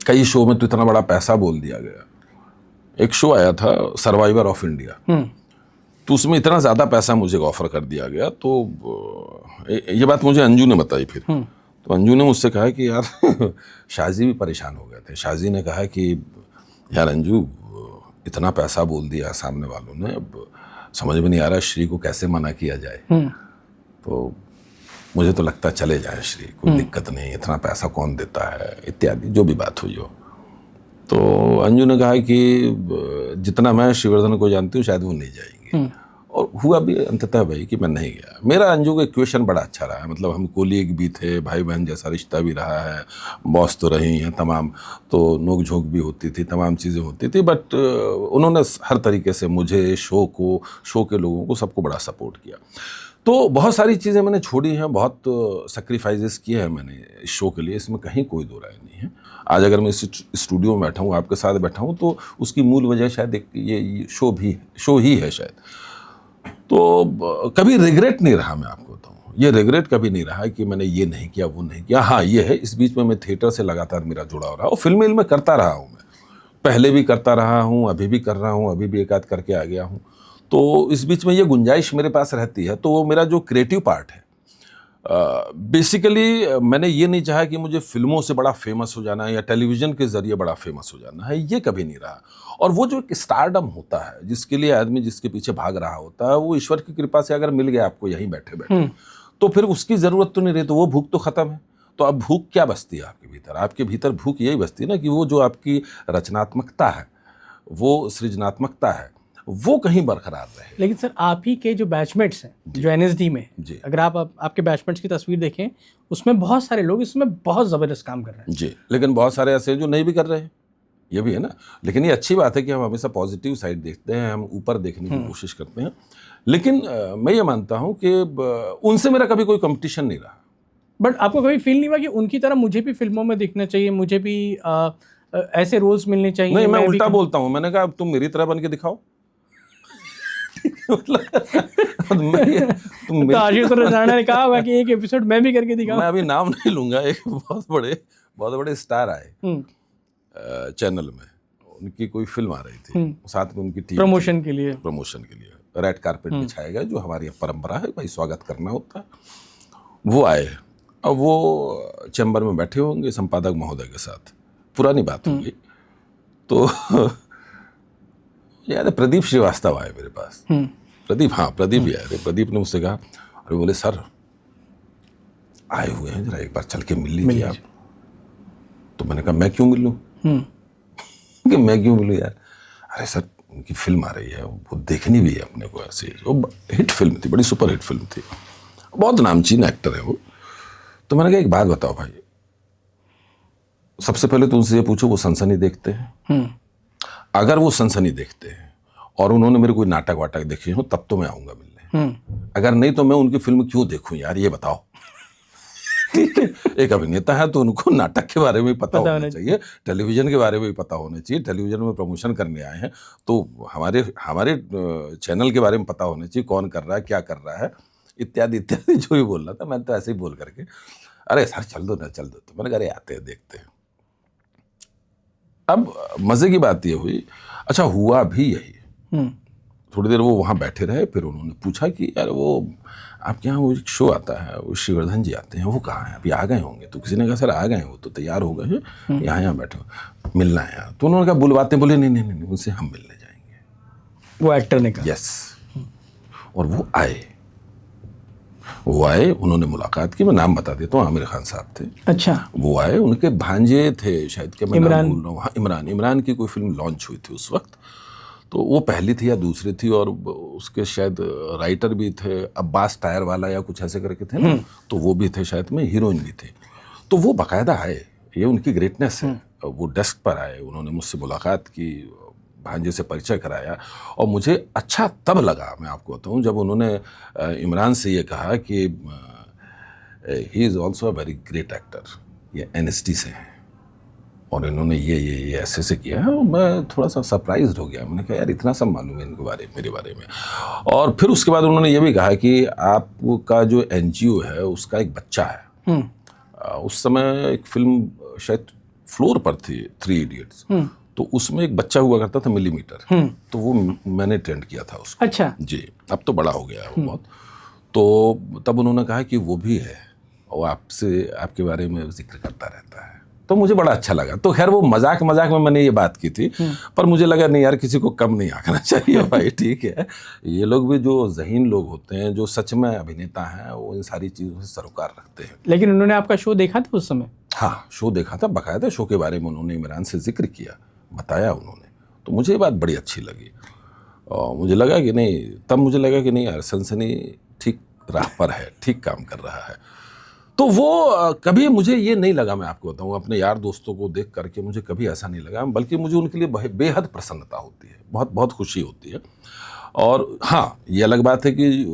कई शो में तो इतना बड़ा पैसा बोल दिया गया। एक शो आया था सर्वाइवर ऑफ इंडिया, तो उसमें इतना ज़्यादा पैसा मुझे ऑफ़र कर दिया गया। तो ये बात मुझे अंजू ने बताई फिर। तो अंजू ने मुझसे कहा कि यार शाहजी भी परेशान हो गए थे। शाहजी ने कहा कि यार अंजू, इतना पैसा बोल दिया सामने वालों ने, अब समझ में नहीं आ रहा श्री को कैसे मना किया जाए। तो मुझे तो लगता चले जाए श्री, कोई दिक्कत नहीं, इतना पैसा कौन देता है, इत्यादि जो भी बात हुई हो। तो अंजू ने कहा कि जितना मैं श्रीवर्धन को जानती हूँ शायद वो नहीं जाएंगी, और हुआ भी अंततः भाई कि मैं नहीं गया। मेरा अंजू का इक्वेशन बड़ा अच्छा रहा है, मतलब हम कोलीग भी थे, भाई बहन जैसा रिश्ता भी रहा है, बॉस तो रही हैं तमाम, तो नोक झोंक भी होती थी, तमाम चीज़ें होती थी, बट उन्होंने हर तरीके से मुझे, शो को, शो के लोगों को, सबको बड़ा सपोर्ट किया। तो बहुत सारी चीज़ें मैंने छोड़ी हैं, बहुत सेक्रीफाइसेस किए हैं मैंने इस शो के लिए, इसमें कहीं कोई दो राय नहीं है। आज अगर मैं इस स्टूडियो में बैठा हूँ, आपके साथ बैठा हूँ, तो उसकी मूल वजह शायद एक ये शो ही है शायद। तो कभी रिग्रेट नहीं रहा, मैं आपको बताऊँ, ये रिग्रेट कभी नहीं रहा कि मैंने ये नहीं किया, वो नहीं किया। हाँ ये है, इस बीच में मैं थिएटर से लगातार मेरा जुड़ाव रहा, और फिल्में में करता रहा हूँ, मैं पहले भी करता रहा हूँ, अभी भी कर रहा हूँ, अभी भी एक आध करके आ गया हूँ। तो इस बीच में ये गुंजाइश मेरे पास रहती है। तो वो मेरा जो क्रिएटिव पार्ट है, बेसिकली मैंने ये नहीं चाहा कि मुझे फिल्मों से बड़ा फेमस हो जाना है या टेलीविज़न के ज़रिए बड़ा फेमस हो जाना है, ये कभी नहीं रहा। और वो जो एक स्टारडम होता है, जिसके लिए आदमी जिसके पीछे भाग रहा होता है, वो ईश्वर की कृपा से अगर मिल गया आपको यहीं बैठे बैठे, तो फिर उसकी ज़रूरत तो नहीं रही, तो वो भूख तो ख़त्म है। तो अब भूख क्या बसती है आपके भीतर? आपके भीतर भूख यही बसती है ना कि वो जो आपकी रचनात्मकता है, वो सृजनात्मकता है, वो कहीं बरकरार रहे। लेकिन सर, आप ही के जो बैचमेट्स हैं जो एनएसडी में, जी, अगर आपके बैचमेट्स की तस्वीर देखें, उसमें बहुत सारे लोग इसमें बहुत ज़बरदस्त काम कर रहे हैं। जी, लेकिन बहुत सारे ऐसे जो नहीं भी कर रहे हैं, ये भी है ना। लेकिन ये अच्छी बात है कि हम हमेशा पॉजिटिव साइड देखते हैं, हम ऊपर देखने की कोशिश करते हैं। लेकिन मैं ये मानता हूँ कि उनसे मेरा कभी कोई कंपटीशन नहीं रहा। बट आपको कभी फील नहीं हुआ कि उनकी तरह मुझे भी फिल्मों में दिखना चाहिए, मुझे भी ऐसे रोल्स मिलने चाहिए? नहीं, मैं भी उल्टा बोलता हूँ। मैंने कहा अब तुम मेरी तरह बन के दिखाओ। मतलब तो आशीष राणा ने कहा होगा कि एक एपिसोड मैं भी करके दिखाऊं। मैं अभी नाम नहीं लूंगा। एक बहुत बड़े स्टार आए चैनल में, उनकी कोई फिल्म आ रही थी, साथ में उनकी टीम प्रमोशन के लिए रेड कारपेट बिछाया गया, जो हमारी परंपरा है भाई, स्वागत करना होता है। वो आए, अब वो चैम्बर में बैठे होंगे संपादक महोदय के साथ, पुरानी बात होगी। तो याद है प्रदीप श्रीवास्तव आए मेरे पास। प्रदीप ही आए थे। प्रदीप ने मुझसे कहा, अरे बोले सर आए हुए हैं, जरा एक बार चल के मिल लीजिए आप। तो मैंने कहा मैं क्यों मिलूं? कि मैं क्यों मिलूं यार? अरे सर उनकी फिल्म आ रही है, वो देखनी भी है अपने को। ऐसे वो हिट फिल्म थी, बड़ी सुपर हिट फिल्म थी, बहुत नामचीन एक्टर है वो। तो मैंने कहा एक बात बताओ भाई, सबसे पहले तो उनसे ये पूछो वो सनसनी देखते हैं? अगर वो सनसनी देखते हैं और उन्होंने मेरे कोई नाटक वाटक देखे हो तब तो मैं आऊंगा मिलने। अगर नहीं तो मैं उनकी फिल्म क्यों देखूं यार, ये बताओ। ठीक है, एक अभिनेता है तो उनको नाटक के बारे में पता होना चाहिए, टेलीविजन के बारे में भी पता होना चाहिए। टेलीविजन में प्रमोशन करने आए हैं तो हमारे चैनल के बारे में पता होना चाहिए, कौन कर रहा है, क्या कर रहा है, इत्यादि इत्यादि जो भी बोल रहा था। मैं तो ऐसे ही बोल करके, अरे सर चल दो ना, चल दो। तो मैंने कहा अरे आते हैं देखते हैं। अब मजे की बात ये हुई, अच्छा हुआ भी यही। थोड़ी देर वो वहाँ बैठे रहे, फिर उन्होंने पूछा कि यार वो आपके यहाँ वो एक शो आता है, वो श्रीवर्धन जी आते हैं, वो कहाँ हैं? अभी आ गए होंगे। तो किसी ने कहा सर आ गए हैं, वो तो तैयार हो गए हैं, यहाँ बैठे मिलना है यहाँ। तो उन्होंने कहा बुलवाते, बोले नहीं, उनसे हम मिलने जाएंगे। वो एक्टर ने कहा? यस। और वो आए, उन्होंने मुलाकात की। मैं नाम बता देता हूँ, आमिर खान साहब थे। अच्छा। वो आए, उनके भांजे थे शायद, के मैं नाम भूल रहा हूँ। हाँ, इमरान की कोई फिल्म लॉन्च हुई थी उस वक्त, तो वो पहली थी या दूसरी थी, और उसके शायद राइटर भी थे, अब्बास टायर वाला या कुछ ऐसे करके थे ना, तो वो भी थे शायद में, हीरोइन भी थे। तो वो बाकायदा आए, ये उनकी ग्रेटनेस है। वो डेस्क पर आए, उन्होंने मुझसे मुलाकात की, भांजे से परिचय कराया। और मुझे अच्छा तब लगा, मैं आपको बताऊं, जब उन्होंने इमरान से ये कहा कि he is also a very great actor, ये NSD से हैं और इन्होंने ये ऐसे किया है। और मैं थोड़ा सा सरप्राइज्ड हो गया। मैंने कहा यार इतना सब मालूम है इनके मेरे बारे में। और फिर उसके बाद उन्होंने ये भी कहा कि आपका जो NGO है उसका एक बच्चा है। उस समय एक फिल्म शायद फ्लोर पर थी, 3 इडियट्स, तो उसमें एक बच्चा हुआ करता था मिलीमीटर, तो वो मैंने ट्रेंड किया था उसको। अच्छा जी, अब तो बड़ा हो गया है वो बहुत। तो तब उन्होंने कहा कि वो भी है और आपके बारे में जिक्र करता रहता है। तो मुझे बड़ा अच्छा लगा। तो खैर वो मजाक में मैंने ये बात की थी, पर मुझे लगा नहीं यार किसी को कम नहीं आंकना चाहिए भाई। ठीक है, ये लोग भी जो ज़हीन लोग होते हैं, जो सच में अभिनेता हैं, वो इन सारी चीज़ों से सरोकार रखते हैं। लेकिन उन्होंने आपका शो देखा था उस समय? हाँ, शो देखा था, बाकायदा शो के बारे में उन्होंने इमरान से जिक्र किया, बताया उन्होंने। तो मुझे ये बात बड़ी अच्छी लगी और मुझे लगा कि नहीं यार, सनसनी ठीक राह पर है, ठीक काम कर रहा है। तो वो कभी मुझे ये नहीं लगा, मैं आपको बताऊं, अपने यार दोस्तों को देख करके मुझे कभी ऐसा नहीं लगा, बल्कि मुझे उनके लिए बेहद प्रसन्नता होती है, बहुत बहुत खुशी होती है। और हाँ, ये अलग बात है कि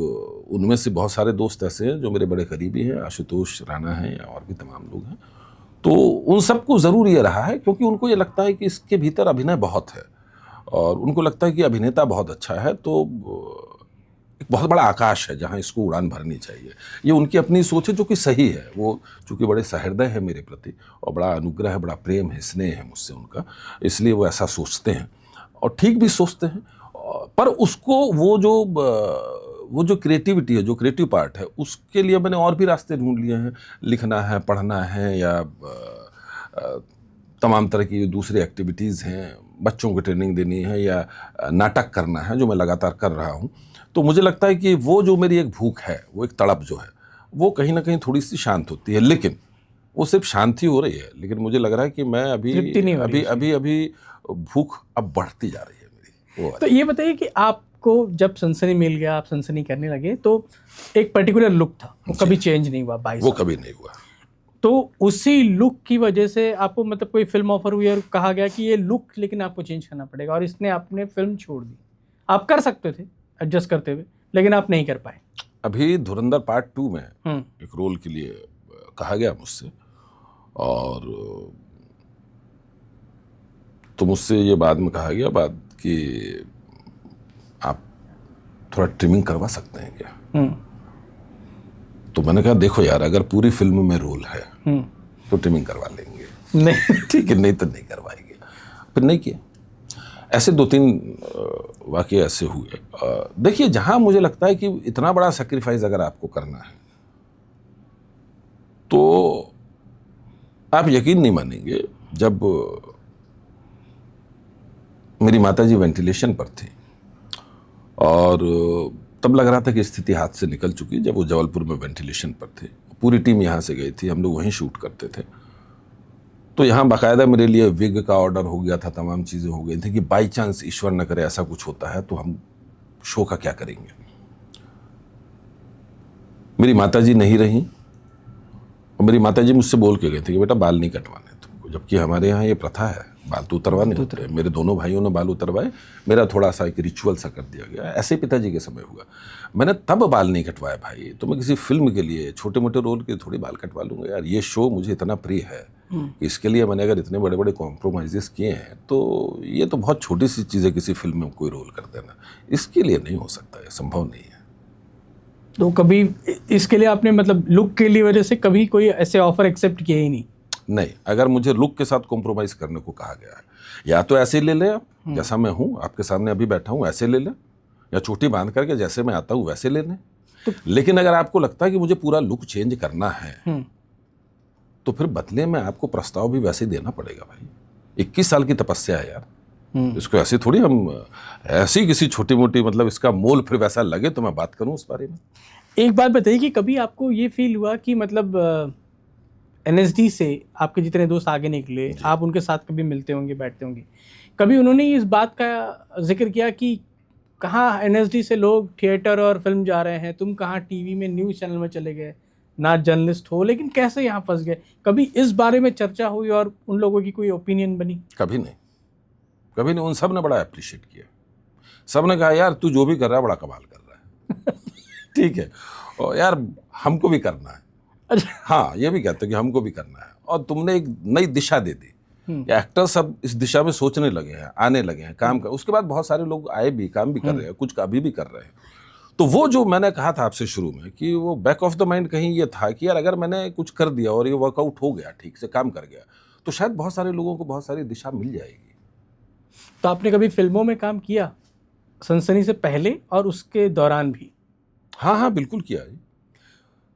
उनमें से बहुत सारे दोस्त ऐसे हैं जो मेरे बड़े करीबी हैं, आशुतोष राणा हैं या और भी तमाम लोग हैं। तो उन सबको ज़रूर ये रहा है, क्योंकि उनको ये लगता है कि इसके भीतर अभिनय बहुत है और उनको लगता है कि अभिनेता बहुत अच्छा है, तो एक बहुत बड़ा आकाश है जहाँ इसको उड़ान भरनी चाहिए। ये उनकी अपनी सोच है, जो कि सही है। वो चूँकि बड़े सहृदय है मेरे प्रति और बड़ा अनुग्रह है, बड़ा प्रेम है, स्नेह है मुझसे उनका, इसलिए वो ऐसा सोचते हैं और ठीक भी सोचते हैं। पर उसको वो जो क्रिएटिविटी है, जो क्रिएटिव पार्ट है, उसके लिए मैंने और भी रास्ते ढूंढ लिए हैं। लिखना है, पढ़ना है, या तमाम तरह की दूसरी एक्टिविटीज़ हैं, बच्चों को ट्रेनिंग देनी है, या नाटक करना है, जो मैं लगातार कर रहा हूँ। तो मुझे लगता है कि वो जो मेरी एक भूख है, वो एक तड़प जो है, वो कहीं ना कहीं थोड़ी सी शांत होती है। लेकिन वो सिर्फ शांति हो रही है, लेकिन मुझे लग रहा है कि मैं अभी भूख अब बढ़ती जा रही है मेरी। तो ये बताइए कि आपको जब सनसनी मिल गया, आप सनसनी करने लगे, तो एक पर्टिकुलर लुक था, वो कभी चेंज नहीं हुआ? वो कभी नहीं हुआ। तो उसी लुक की वजह से आपको मतलब कोई फिल्म ऑफर हुई और कहा गया कि ये लुक लेकिन आपको चेंज करना पड़ेगा, और इसने आपने फिल्म छोड़ दी? आप कर सकते थे एडजस्ट करते हुए, लेकिन आप नहीं कर पाए। अभी धुरंधर पार्ट 2 में हम्म। एक रोल के लिए कहा गया मुझसे, और तो मुझसे ये बाद में कहा गया बात कि आप थोड़ा ट्रिमिंग करवा सकते हैं क्या। तो मैंने कहा देखो यार, अगर पूरी फिल्म में रोल है तो ट्रिमिंग करवा लेंगे, नहीं। ठीक है, नहीं तो नहीं करवाएंगे। फिर नहीं किया। ऐसे 2-3 वाकये ऐसे हुए। देखिए, जहां मुझे लगता है कि इतना बड़ा सेक्रीफाइस अगर आपको करना है तो आप यकीन नहीं मानेंगे, जब मेरी माताजी वेंटिलेशन पर थी और तब लग रहा था कि स्थिति हाथ से निकल चुकी, जब वो जबलपुर में वेंटिलेशन पर थे, पूरी टीम यहाँ से गई थी, हम लोग वहीं शूट करते थे। तो यहाँ बाकायदा मेरे लिए विग का ऑर्डर हो गया था, तमाम चीज़ें हो गई थी कि बाई चांस ईश्वर न करे ऐसा कुछ होता है तो हम शो का क्या करेंगे। मेरी माताजी नहीं रही और मेरी माताजी मुझसे बोल के गए थे कि बेटा बाल नहीं कटवाने तुमको, जबकि हमारे यहाँ ये प्रथा है, बाल तो उतरवाने होते हैं। मेरे दोनों भाइयों ने बाल उतरवाए, मेरा थोड़ा सा एक रिचुअल सा कर दिया गया। ऐसे पिताजी के समय हुआ। मैंने तब बाल नहीं कटवाए भाई, तो मैं किसी फिल्म के लिए छोटे मोटे रोल के थोड़ी बाल कटवा लूंगा यार। ये शो मुझे इतना प्रिय है कि इसके लिए मैंने अगर इतने बड़े बड़े कॉम्प्रोमाइज़ेस किए हैं तो ये तो बहुत छोटी सी चीज़ है किसी फिल्म में कोई रोल कर देना। इसके लिए नहीं हो सकता, है संभव नहीं है। तो कभी इसके लिए आपने मतलब लुक के लिए वजह से कभी कोई ऐसे ऑफर एक्सेप्ट किए ही नहीं? नहीं, अगर मुझे लुक के साथ कॉम्प्रोमाइज करने को कहा गया है, या तो ऐसे ही ले ले आप, जैसा मैं हूँ आपके सामने अभी बैठा हूँ ऐसे ले ले, या चोटी बांध करके जैसे मैं आता हूँ वैसे ले लें। लेकिन अगर आपको लगता है कि मुझे पूरा लुक चेंज करना है तो फिर बदले में आपको प्रस्ताव भी वैसे ही देना पड़ेगा भाई। 21 साल की तपस्या है यार, इसको ऐसे थोड़ी हम ऐसी किसी छोटी मोटी मतलब इसका मोल फिर वैसा लगे तो मैं बात करूं उस बारे में। एक बात बताइए कि कभी आपको ये फील हुआ कि मतलब एनएसडी से आपके जितने दोस्त आगे निकले, आप उनके साथ कभी मिलते होंगे, बैठते होंगे, कभी उन्होंने इस बात का जिक्र किया कि कहाँ एनएसडी से लोग थिएटर और फिल्म जा रहे हैं, तुम कहाँ टीवी में न्यूज़ चैनल में चले गए, ना जर्नलिस्ट हो लेकिन कैसे यहाँ फंस गए? कभी इस बारे में चर्चा हुई और उन लोगों की कोई ओपिनियन बनी? कभी नहीं, कभी नहीं। उन सब ने बड़ा अप्रिशिएट किया। सब ने कहा यार तू जो भी कर रहा है बड़ा कमाल कर रहा है। ठीक है, और यार हमको भी करना है। अच्छा। हाँ, ये भी कहते हैं कि हमको भी करना है, और तुमने एक नई दिशा दे दी। एक्टर सब इस दिशा में सोचने लगे हैं, आने लगे हैं, काम कर। उसके बाद बहुत सारे लोग आए भी, काम भी कर रहे हैं, कुछ अभी भी कर रहे हैं। तो वो जो मैंने कहा था आपसे शुरू में कि वो बैक ऑफ द माइंड कहीं ये था कि यार अगर मैंने कुछ कर दिया और ये वर्कआउट हो गया, ठीक से काम कर गया, तो शायद बहुत सारे लोगों को बहुत सारी दिशा मिल जाएगी। तो आपने कभी फिल्मों में काम किया सनसनी से पहले और उसके दौरान भी? हाँ हाँ, बिल्कुल किया है।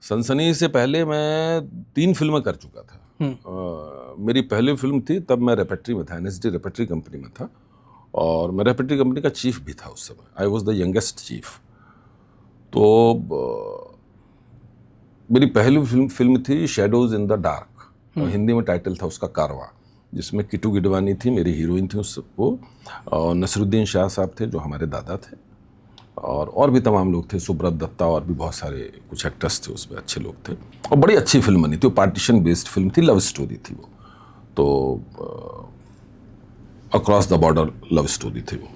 सनसनी से पहले मैं 3 फिल्में कर चुका था। मेरी पहली फिल्म थी, तब मैं रेपेट्री में था, एनएसडी रेपेट्री कंपनी में था, और मैं रेपेट्री कंपनी का चीफ भी था उस समय। I was the youngest chief. तो मेरी पहली फिल्म थी shadows in the dark, Hindi में टाइटल था उसका कारवां, जिसमें किटू गिडवानी थी, मेरी हीरोइन थी वो, और नसरुद्दीन शाह साहब थे जो हमारे दादा थे, और भी तमाम लोग थे, सुब्रत दत्ता, और भी बहुत सारे कुछ एक्टर्स थे उसमें, अच्छे लोग थे, और बड़ी अच्छी फिल्म बनी थी। वो पार्टीशन बेस्ड फिल्म थी, लव स्टोरी थी वो, तो across the border love story थी वो,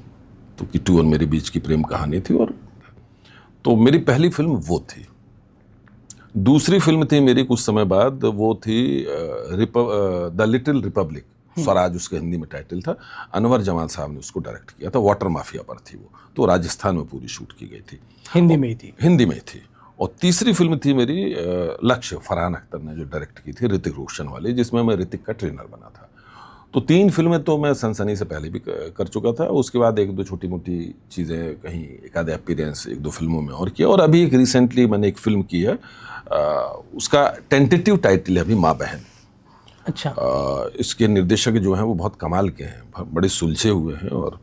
तो किटू और मेरे बीच की प्रेम कहानी थी। और तो मेरी पहली फिल्म वो थी। दूसरी फिल्म थी मेरी कुछ समय बाद, वो थी द लिटिल रिपब्लिक, स्वराज उसका हिंदी में टाइटल था। अनवर जमाल साहब ने उसको डायरेक्ट किया था, वाटर माफिया पर थी वो, तो राजस्थान में पूरी शूट की गई थी, हिंदी में ही थी। हिंदी में थी। और तीसरी फिल्म थी मेरी लक्ष्य, फरहान अख्तर ने जो डायरेक्ट की थी, ऋतिक रोशन वाली, जिसमें मैं ऋतिक का ट्रेनर बना था। तो 3 फिल्में तो मैं सनसनी से पहले भी कर चुका था। उसके बाद 1-2 छोटी मोटी चीज़ें, कहीं एक आधे अपीयरेंस 1-2 फिल्मों में और किया। और अभी एक रिसेंटली मैंने एक फिल्म की है, उसका टेंटेटिव टाइटल है अभी माँ बहन। अच्छा। इसके निर्देशक जो हैं वो बहुत कमाल के हैं, बड़े सुलझे हुए हैं, और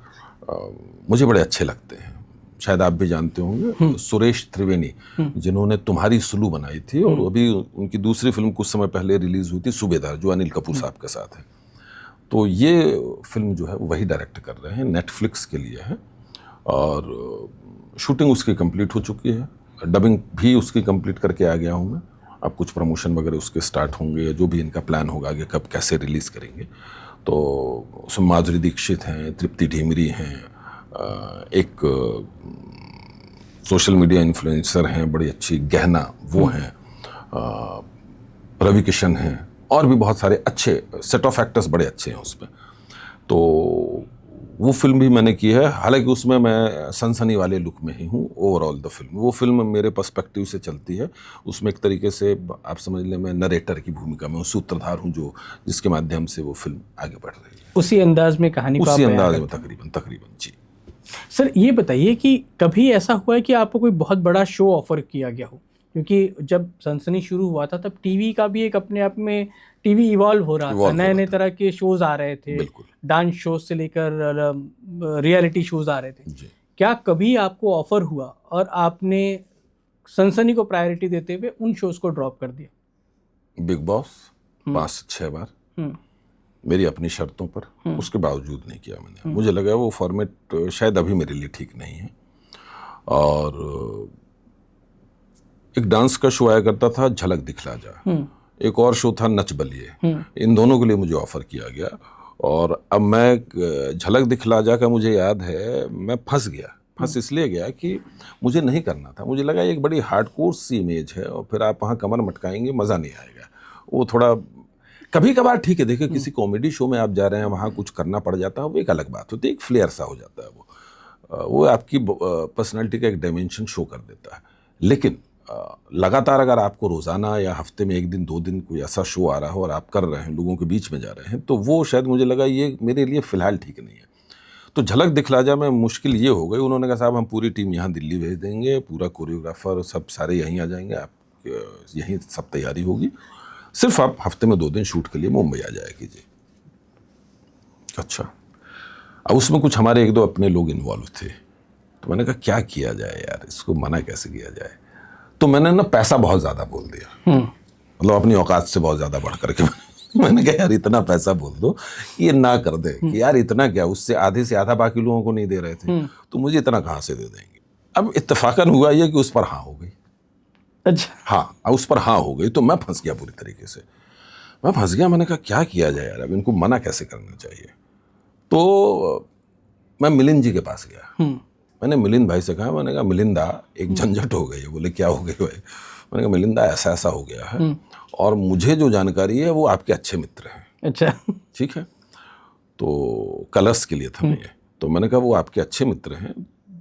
मुझे बड़े अच्छे लगते हैं। शायद आप भी जानते होंगे, सुरेश त्रिवेणी, जिन्होंने तुम्हारी सुलू बनाई थी, और अभी उनकी दूसरी फिल्म कुछ समय पहले रिलीज हुई थी, सूबेदार, जो अनिल कपूर साहब के साथ है। तो ये फिल्म जो है वही डायरेक्ट कर रहे हैं, नेटफ्लिक्स के लिए है, और शूटिंग उसकी कंप्लीट हो चुकी है, डबिंग भी उसकी कंप्लीट करके आ गया हूँ मैं। अब कुछ प्रमोशन वगैरह उसके स्टार्ट होंगे, या जो भी इनका प्लान होगा आगे कब कैसे रिलीज़ करेंगे। तो उसमें माधुरी दीक्षित हैं, तृप्ति ढीमरी हैं, एक सोशल मीडिया इन्फ्लुएंसर हैं, बड़ी अच्छी गहना वो हैं, रवि किशन हैं, और भी बहुत सारे अच्छे सेट ऑफ एक्टर्स बड़े अच्छे हैं उसमें। तो वो फिल्म भी मैंने की है, हालांकि उसमें मैं सनसनी वाले लुक में ही हूँ। ओवरऑल द फिल्म, वो फिल्म मेरे पर्सपेक्टिव से चलती है। उसमें एक तरीके से आप समझ लें मैं नरेटर की भूमिका में हूँ, सूत्रधार हूँ, जो जिसके माध्यम से वो फिल्म आगे बढ़ रही है। उसी अंदाज में कहानी को उसी आप बयां अंदाज में करते हैं। तकरीबन जी। सर ये बताइए कि कभी ऐसा हुआ है कि आपको कोई बहुत बड़ा शो ऑफर किया गया हो? क्योंकि जब सनसनी शुरू हुआ था तब टीवी का भी एक अपने आप में टीवी इवॉल्व हो रहा था, नए नए तरह के शोज आ रहे थे, बिल्कुल। डांस शोज से लेकर रियलिटी शोज आ रहे थे जी। क्या कभी आपको ऑफर हुआ और आपने सनसनी को प्रायोरिटी देते हुए उन शोज को ड्रॉप कर दिया? बिग बॉस 5 से 6 बार, हम्म, मेरी अपनी शर्तों पर, उसके बावजूद नहीं किया मैंने। मुझे लगा वो फॉर्मेट शायद अभी मेरे लिए ठीक नहीं है। और एक डांस का शो आया करता था, झलक दिखला जा, एक और शो था नच बलिए। इन दोनों के लिए मुझे ऑफर किया गया, और अब मैं झलक दिखला जा का मुझे याद है मैं फंस गया। फंस इसलिए गया कि मुझे नहीं करना था। मुझे लगा एक बड़ी हार्डकोर सी इमेज है, और फिर आप वहाँ कमर मटकाएंगे, मज़ा नहीं आएगा। वो थोड़ा कभी कभार ठीक है, देखिए किसी कॉमेडी शो में आप जा रहे हैं, वहाँ कुछ करना पड़ जाता है, वो एक अलग बात होती है, एक फ्लेयर सा हो जाता है। वो आपकी पर्सनैलिटी का एक डायमेंशन शो कर देता है। लेकिन लगातार अगर आपको रोज़ाना या हफ्ते में 1 दिन 2 दिन कोई ऐसा शो आ रहा हो और आप कर रहे हैं, लोगों के बीच में जा रहे हैं, तो वो शायद मुझे लगा ये मेरे लिए फ़िलहाल ठीक नहीं है। तो झलक दिखला जा में मुश्किल ये हो गई, उन्होंने कहा साहब हम पूरी टीम यहाँ दिल्ली भेज देंगे, पूरा कोरियोग्राफर सब सारे यहीं आ जाएंगे, आप यहीं सब तैयारी होगी, सिर्फ आप हफ्ते में 2 दिन शूट के लिए मुंबई आ जाया कीजिए। अच्छा, अब उसमें कुछ हमारे 1-2 अपने लोग इन्वॉल्व थे, तो मैंने कहा क्या किया जाए यार, इसको मना कैसे किया जाए। तो मैंने ना पैसा बहुत ज़्यादा बोल दिया, मतलब अपनी औकात से बहुत ज़्यादा बढ़ करके मैंने कहा यार इतना पैसा बोल दो ये ना कर दे कि यार इतना क्या, उससे आधे से आधा बाकी लोगों को नहीं दे रहे थे, तो मुझे इतना कहाँ से दे देंगे। अब इत्तेफाकन हुआ ये कि उस पर हाँ हो गई। अच्छा, हाँ, उस पर हाँ हो गई, तो मैं फंस गया पूरी तरीके से। मैं फंस गया, मैंने कहा क्या किया जाए यार, अब इनको मना कैसे करना चाहिए। तो मैं मिलिंद जी के पास गया। मैंने मिलिंद भाई से कहा, मैंने कहा मिलिंदा एक झंझट हो गई है। बोले क्या हो गई भाई? मैंने कहा मिलिंदा ऐसा ऐसा हो गया है, और मुझे जो जानकारी है वो आपके अच्छे मित्र हैं। अच्छा, ठीक है, तो कलर्स के लिए था ये। तो मैंने कहा वो आपके अच्छे मित्र हैं,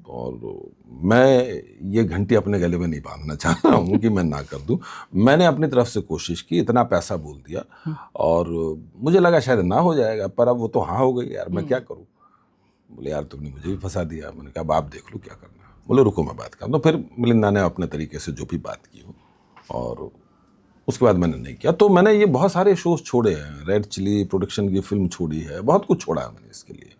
और मैं ये घंटी अपने गले में नहीं बांधना चाह रहा हूँ कि मैं ना कर दूँ। मैंने अपनी तरफ से कोशिश की, इतना पैसा बोल दिया, और मुझे लगा शायद ना हो जाएगा, पर अब वो तो हाँ हो गई यार, मैं क्या करूँ। बोले यार तुमने मुझे भी फंसा दिया। मैंने कहा अब आप देख लो क्या करना। बोले रुको मैं बात कर। तो फिर मिलिंदा ने अपने तरीके से जो भी बात की हो, और उसके बाद मैंने नहीं किया। तो मैंने ये बहुत सारे शोज छोड़े हैं, रेड चिली प्रोडक्शन की फिल्म छोड़ी है, बहुत कुछ छोड़ा है मैंने इसके लिए।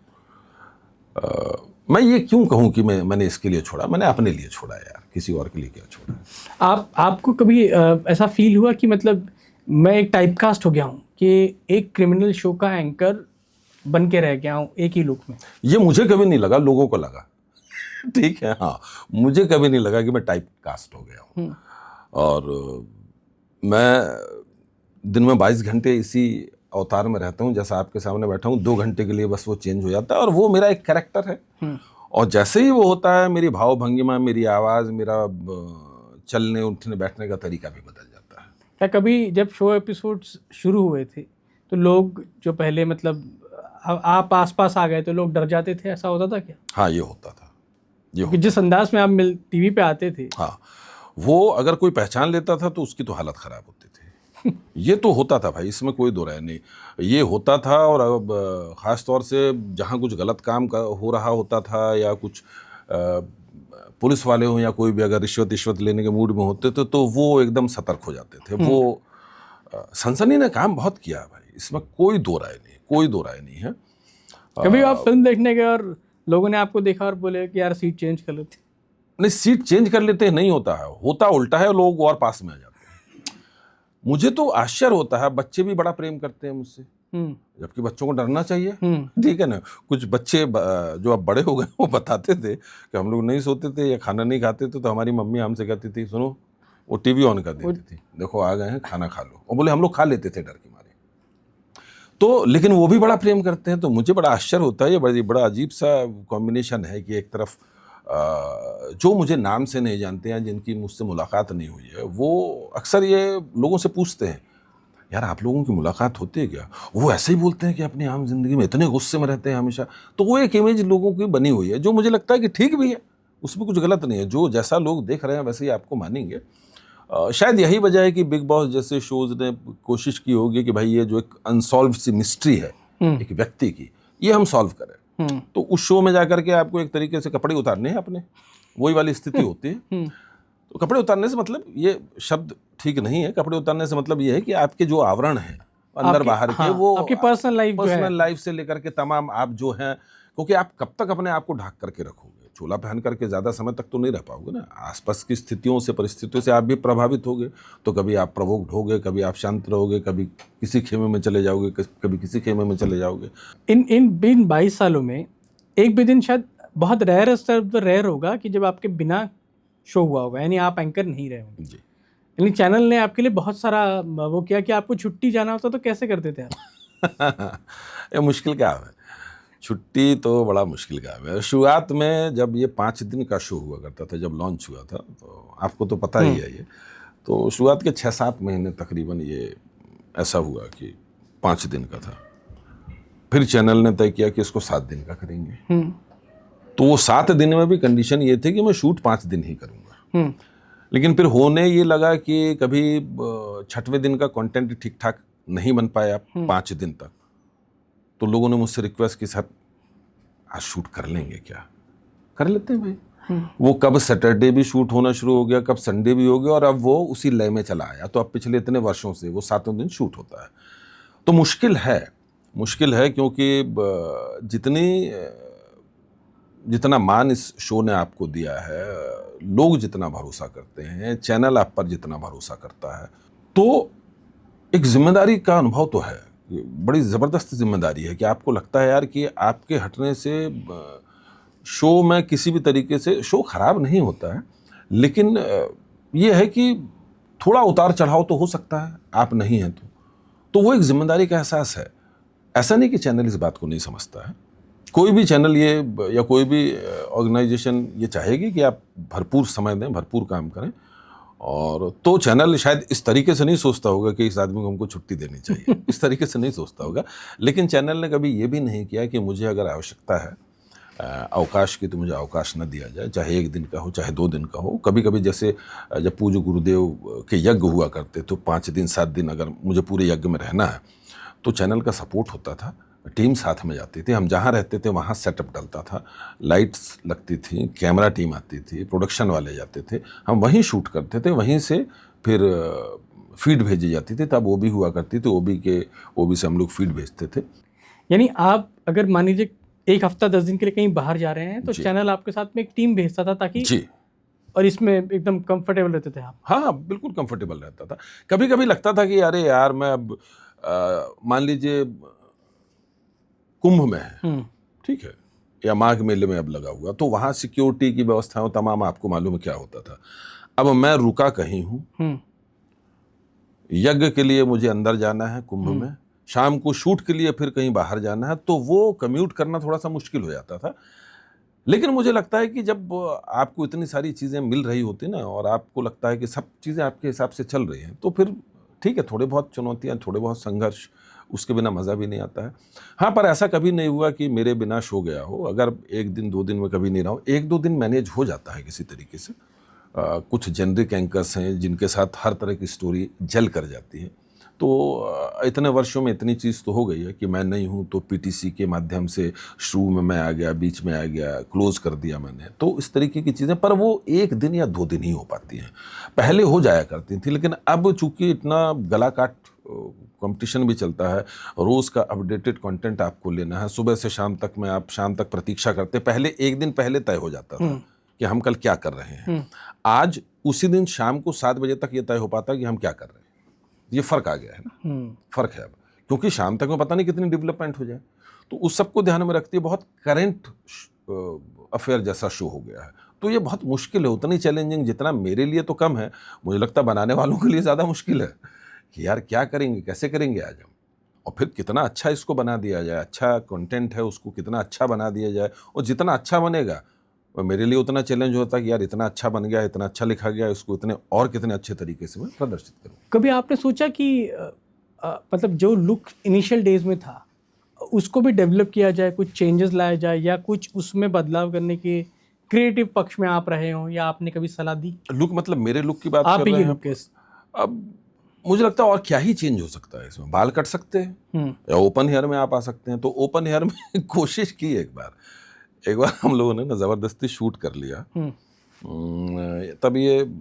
मैं ये क्यों कहूँ कि मैंने इसके लिए छोड़ा, मैंने अपने लिए छोड़ा यार, किसी और के लिए क्या छोड़ा। आपको कभी ऐसा फील हुआ कि मतलब मैं एक टाइपकास्ट हो गया हूँ, कि एक क्रिमिनल शो का एंकर बन के रह गया हूँ एक ही लुक में? ये मुझे कभी नहीं लगा, लोगों को लगा। ठीक है, हाँ, मुझे कभी नहीं लगा कि मैं टाइप कास्ट हो गया हूँ। और मैं दिन में 22 घंटे इसी अवतार में रहता हूँ, जैसा आपके सामने बैठा हूँ। 2 घंटे के लिए बस वो चेंज हो जाता है, और वो मेरा एक कैरेक्टर है। और जैसे ही वो होता है, मेरी भाव भंगिमा, मेरी आवाज़, मेरा चलने उठने बैठने का तरीका भी बदल जाता है। क्या कभी जब शो एपिसोड्स शुरू हुए थे तो लोग जो पहले मतलब आप आसपास आ गए तो लोग डर जाते थे, ऐसा होता था क्या? हाँ, ये होता था, कि जिस अंदाज में आप टीवी पे आते थे, हाँ, वो अगर कोई पहचान लेता था तो उसकी तो हालत ख़राब होती थी। ये तो होता था भाई, इसमें कोई दो राय नहीं, ये होता था। और अब ख़ास तौर से जहाँ कुछ गलत काम हो रहा होता था, या कुछ पुलिस वाले हों या कोई भी अगर रिश्वत लेने के मूड में होते थे, तो वो एकदम सतर्क हो जाते थे। वो सनसनी ने काम बहुत किया है भाई, इसमें कोई दो राय नहीं है। कभी आप फिल्म देखने गए और लोगों ने आपको देखा और बोले कि यार सीट चेंज कर लेते? नहीं, सीट चेंज कर लेते नहीं होता है, होता उल्टा है, लोग और पास में आ जाते हैं। मुझे तो आश्चर्य होता है, बच्चे भी बड़ा प्रेम करते हैं मुझसे, जबकि बच्चों को डरना चाहिए। ठीक है ना। कुछ बच्चे जो अब बड़े हो गए वो बताते थे कि हम लोग नहीं सोते थे या खाना नहीं खाते थे, तो हमारी मम्मी हमसे कहती थी सुनो, वो टीवी ऑन कर देती थी, देखो आ गए हैं खाना खा लो। और बोले हम लोग खा लेते थे डर के मारे। तो लेकिन वो भी बड़ा प्रेम करते हैं, तो मुझे बड़ा आश्चर्य होता है। ये बड़ा अजीब सा कॉम्बिनेशन है कि एक तरफ जो मुझे नाम से नहीं जानते हैं, जिनकी मुझसे मुलाकात नहीं हुई है, वो अक्सर ये लोगों से पूछते हैं, यार आप लोगों की मुलाकात होती है क्या? वो ऐसे ही बोलते हैं कि अपनी आम जिंदगी में इतने गुस्से में रहते हैं हमेशा। तो वो एक इमेज लोगों की बनी हुई है, जो मुझे लगता है कि ठीक भी है, उसमें कुछ गलत नहीं है। जो जैसा लोग देख रहे हैं वैसे ही आपको मानेंगे। शायद यही वजह है कि बिग बॉस जैसे शोज ने कोशिश की होगी कि भाई ये जो एक अनसॉल्व सी मिस्ट्री है एक व्यक्ति की, ये हम सॉल्व करें। तो उस शो में जाकर के आपको एक तरीके से कपड़े उतारने हैं अपने, वही वाली स्थिति होती है। तो कपड़े उतारने से मतलब, ये शब्द ठीक नहीं है, कपड़े उतारने से मतलब ये है कि आपके जो आवरण है अंदर बाहर के, वो आपकी पर्सनल लाइफ से लेकर के तमाम आप जो हैं, क्योंकि आप कब तक अपने आप को ढक करके रखोगे? चोला पहन करके ज़्यादा समय तक तो नहीं रह पाओगे ना। आसपास की स्थितियों से, परिस्थितियों से आप भी प्रभावित होगे। तो कभी आप प्रोवोक्ड होगे, कभी आप शांत रहोगे, कभी किसी खेमे में चले जाओगे, कभी किसी खेमे में चले जाओगे। इन 22 सालों में एक भी दिन शायद बहुत रेयर होगा कि जब आपके बिना शो हुआ होगा, यानी आप एंकर नहीं रहे होंगे जी। यानी चैनल ने आपके लिए बहुत सारा वो किया कि आपको छुट्टी जाना होता तो कैसे करते थे आप? ये मुश्किल काम है, छुट्टी तो बड़ा मुश्किल काम है। शुरुआत में जब ये 5 दिन का शो हुआ करता था, जब लॉन्च हुआ था, तो आपको तो पता ही है ये, तो शुरुआत के 6-7 महीने तकरीबन ये ऐसा हुआ कि 5 दिन का था। फिर चैनल ने तय किया कि इसको 7 दिन का करेंगे। तो वो 7 दिन में भी कंडीशन ये थी कि मैं शूट 5 दिन ही करूँगा। लेकिन फिर होने ये लगा कि कभी 6वें दिन का कंटेंट ठीक ठाक नहीं बन पाया 5 दिन तक, तो लोगों ने मुझसे रिक्वेस्ट की, सर आज शूट कर लेंगे क्या? कर लेते हैं भाई। वो कब सैटरडे भी शूट होना शुरू हो गया, कब संडे भी हो गया, और अब वो उसी लय में चला आया। तो अब पिछले इतने वर्षों से वो 7 दिन शूट होता है। तो मुश्किल है क्योंकि जितना मान इस शो ने आपको दिया है, लोग जितना भरोसा करते हैं, चैनल आप पर जितना भरोसा करता है, तो एक जिम्मेदारी का अनुभव तो है, बड़ी ज़बरदस्त जिम्मेदारी है कि आपको लगता है यार कि आपके हटने से शो में किसी भी तरीके से शो खराब नहीं होता है, लेकिन ये है कि थोड़ा उतार चढ़ाव तो हो सकता है, आप नहीं हैं तो वो एक जिम्मेदारी का एहसास है। ऐसा नहीं कि चैनल इस बात को नहीं समझता है। कोई भी चैनल ये या कोई भी ऑर्गेनाइजेशन ये चाहेगी कि आप भरपूर समय दें, भरपूर काम करें, और तो चैनल शायद इस तरीके से नहीं सोचता होगा कि इस आदमी को हमको छुट्टी देनी चाहिए, इस तरीके से नहीं सोचता होगा। लेकिन चैनल ने कभी ये भी नहीं किया कि मुझे अगर आवश्यकता है अवकाश की तो मुझे अवकाश न दिया जाए, चाहे 1 दिन का हो, चाहे 2 दिन का हो। कभी कभी जैसे जब पूज्य गुरुदेव के यज्ञ हुआ करते तो 5 दिन 7 दिन अगर मुझे पूरे यज्ञ में रहना है, तो चैनल का सपोर्ट होता था, टीम साथ में जाती थी, हम जहाँ रहते थे वहाँ सेटअप डलता था, लाइट्स लगती थी, कैमरा टीम आती थी, प्रोडक्शन वाले जाते थे, हम वहीं शूट करते थे, वहीं से फिर फीड भेजी जाती थी। तब ओबी हुआ करती थी, ओबी से हम लोग फीड भेजते थे। यानी आप अगर मान लीजिए 1 हफ्ता 10 दिन के लिए कहीं बाहर जा रहे हैं तो चैनल आपके साथ में एक टीम भेजता था ताकि जी, और इसमें एकदम कंफर्टेबल रहते थे आप? हाँ, बिल्कुल कंफर्टेबल रहता था। कभी कभी लगता था कि अरे यार मैं अब मान लीजिए कुंभ में है, ठीक है, या माघ मेले में अब लगा हुआ, तो वहाँ सिक्योरिटी की व्यवस्थाओं तमाम आपको मालूम है क्या होता था। अब मैं रुका कहीं हूँ, यज्ञ के लिए मुझे अंदर जाना है कुंभ में, शाम को शूट के लिए फिर कहीं बाहर जाना है, तो वो कम्यूट करना थोड़ा सा मुश्किल हो जाता था। लेकिन मुझे लगता है कि जब आपको इतनी सारी चीज़ें मिल रही होती ना, और आपको लगता है कि सब चीज़ें आपके हिसाब से चल रही हैं, तो फिर ठीक है, थोड़े बहुत चुनौतियाँ, थोड़े बहुत संघर्ष, उसके बिना मज़ा भी नहीं आता है। हाँ, पर ऐसा कभी नहीं हुआ कि मेरे बिना शो गया हो। अगर 1 दिन 2 दिन में कभी नहीं रहा हूँ, 1-2 दिन मैनेज हो जाता है किसी तरीके से। कुछ जेनरिक एंकर्स हैं जिनके साथ हर तरह की स्टोरी जल कर जाती है। तो इतने वर्षों में इतनी चीज़ तो हो गई है कि मैं नहीं हूँ तो पीटीसी के माध्यम से शुरू में मैं आ गया, बीच में आ गया, क्लोज कर दिया मैंने। तो इस तरीके की चीज़ें, पर वो 1 दिन या 2 दिन ही हो पाती हैं, पहले हो जाया करती थी। लेकिन अब चूंकि इतना गला काट कंपटीशन भी चलता है, रोज़ का अपडेटेड कंटेंट आपको लेना है, सुबह से शाम तक में आप शाम तक प्रतीक्षा करते, पहले 1 दिन पहले तय हो जाता था कि हम कल क्या कर रहे हैं। आज उसी दिन शाम को 7 बजे तक ये तय हो पाता है कि हम क्या कर रहे हैं। ये फ़र्क आ गया है ना, फ़र्क है अब, क्योंकि शाम तक में पता नहीं कितनी डेवलपमेंट हो जाए। तो उस सबको ध्यान में रखते हुए बहुत करेंट अफेयर जैसा शो हो गया है। तो ये बहुत मुश्किल है, उतनी चैलेंजिंग जितना मेरे लिए तो कम है, मुझे लगता है बनाने वालों के लिए ज़्यादा मुश्किल है कि यार क्या करेंगे, कैसे करेंगे आज हम, और फिर कितना अच्छा इसको बना दिया जाए, अच्छा कंटेंट है उसको कितना अच्छा बना दिया जाए, और जितना अच्छा बनेगा मेरे लिए उतना चैलेंज होता कि यार इतना अच्छा बन गया, इतना अच्छा लिखा गया, इसको इतने और कितने अच्छे तरीके से मैं प्रदर्शित करूँ। कभी आपने सोचा कि मतलब जो लुक इनिशियल डेज में था उसको भी डेवलप किया जाए, कुछ चेंजेस लाया जाए, या कुछ उसमें बदलाव करने के क्रिएटिव पक्ष में आप रहे हो, या आपने कभी सलाह दी? लुक मतलब मेरे लुक की बात आप कर ही रहे के हैं लुक के अब मुझे लगता है और क्या ही चेंज हो सकता है इसमें। बाल कट सकते हैं या ओपन हेयर में आप आ सकते हैं। तो ओपन हेयर में कोशिश की एक बार हम लोगों ने ना ज़बरदस्ती शूट कर लिया। तब ये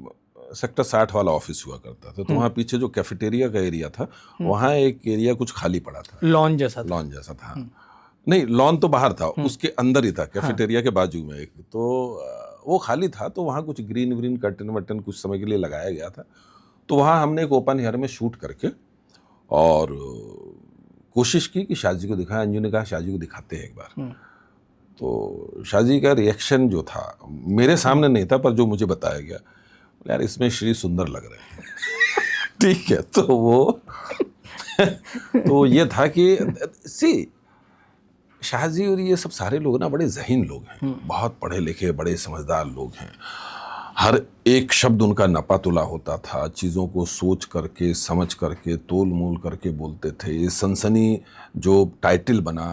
सेक्टर 60 वाला ऑफिस हुआ करता था, तो वहाँ पीछे जो कैफेटेरिया का एरिया था वहाँ एक एरिया कुछ खाली पड़ा था, लॉन जैसा था। नहीं लॉन तो बाहर था, उसके अंदर ही था, कैफेटेरिया के बाजू में एक, तो वो खाली था। तो वहाँ कुछ ग्रीन कर्टन वर्टन कुछ समय के लिए लगाया गया था। तो वहाँ हमने एक ओपन हेयर में शूट करके और कोशिश की कि शाहजी को दिखाया। अंजू ने कहा शाहजी को दिखाते हैं एक बार। तो शाहजी का रिएक्शन जो था मेरे सामने नहीं था, पर जो मुझे बताया गया, यार इसमें श्री सुंदर लग रहे हैं। ठीक है, तो वो तो ये था कि शाहजी और ये सब सारे लोग ना बड़े ज़हीन लोग हैं, बहुत पढ़े लिखे बड़े समझदार लोग हैं। हर एक शब्द उनका नपा तुला होता था, चीज़ों को सोच करके समझ करके तोल मोल करके बोलते थे। ये सनसनी जो टाइटल बना,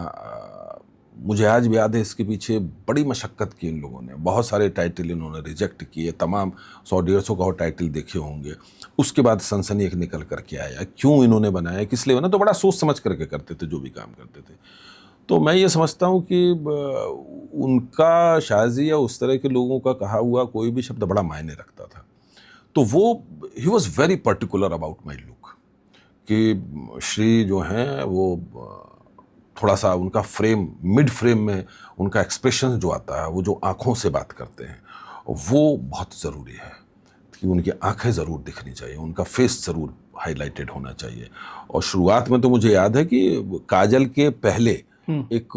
मुझे आज भी याद है, इसके पीछे बड़ी मशक्क़त की इन लोगों ने। बहुत सारे टाइटल इन्होंने रिजेक्ट किए, तमाम 100-150 और टाइटल देखे होंगे। उसके बाद सनसनी एक निकल करके आया। क्यों इन्होंने बनाया, किस लिए बना, तो बड़ा सोच समझ करके करते थे जो भी काम करते थे। तो मैं ये समझता हूँ कि उनका, शाहजी या उस तरह के लोगों का कहा हुआ कोई भी शब्द बड़ा मायने रखता था। तो वो he was very particular about my look, कि श्री जो हैं वो थोड़ा सा उनका फ्रेम, मिड फ्रेम में उनका एक्सप्रेशन जो आता है, वो जो आँखों से बात करते हैं, वो बहुत ज़रूरी है कि उनकी आंखें ज़रूर दिखनी चाहिए, उनका फेस ज़रूर हाईलाइटेड होना चाहिए। और शुरुआत में तो मुझे याद है कि काजल के पहले एक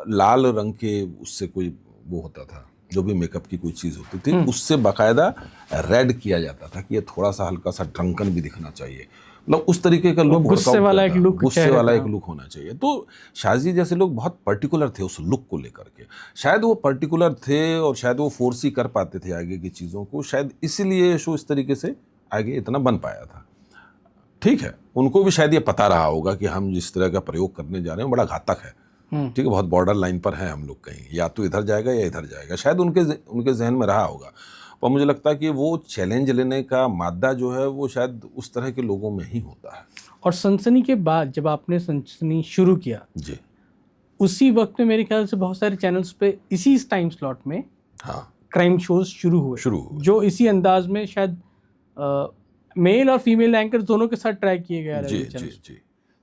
लाल रंग के उससे कोई वो होता था, जो भी मेकअप की कोई चीज़ होती थी, उससे बाकायदा रेड किया जाता था कि ये थोड़ा सा हल्का सा ड्रंकन भी दिखना चाहिए। मतलब उस तरीके का लुक, गुस्से वाला एक लुक होना चाहिए। तो शाहजी जैसे लोग बहुत पर्टिकुलर थे उस लुक को लेकर के। शायद वो पर्टिकुलर थे और शायद वो फोर्स ही कर पाते थे आगे की चीज़ों को, शायद इसीलिए शो इस तरीके से आगे इतना बन पाया था। ठीक है, उनको भी शायद ये पता रहा होगा कि हम जिस तरह का प्रयोग करने जा रहे हैं बड़ा घातक है। ठीक है, बहुत बॉर्डर लाइन पर है हम लोग, कहीं या तो इधर जाएगा या इधर जाएगा, शायद उनके जहन में रहा होगा। पर मुझे लगता है कि वो चैलेंज लेने का मादा जो है वो शायद उस तरह के लोगों में ही होता है। और सनसनी के बाद जब आपने सनसनी शुरू किया जी, उसी वक्त में मेरे ख्याल से बहुत सारे चैनल्स पे इसी टाइम स्लॉट में क्राइम शोज शुरू हुए, जो इसी अंदाज में शायद मेल और फीमेल एंकर दोनों के साथ ट्राई किए गए। जी।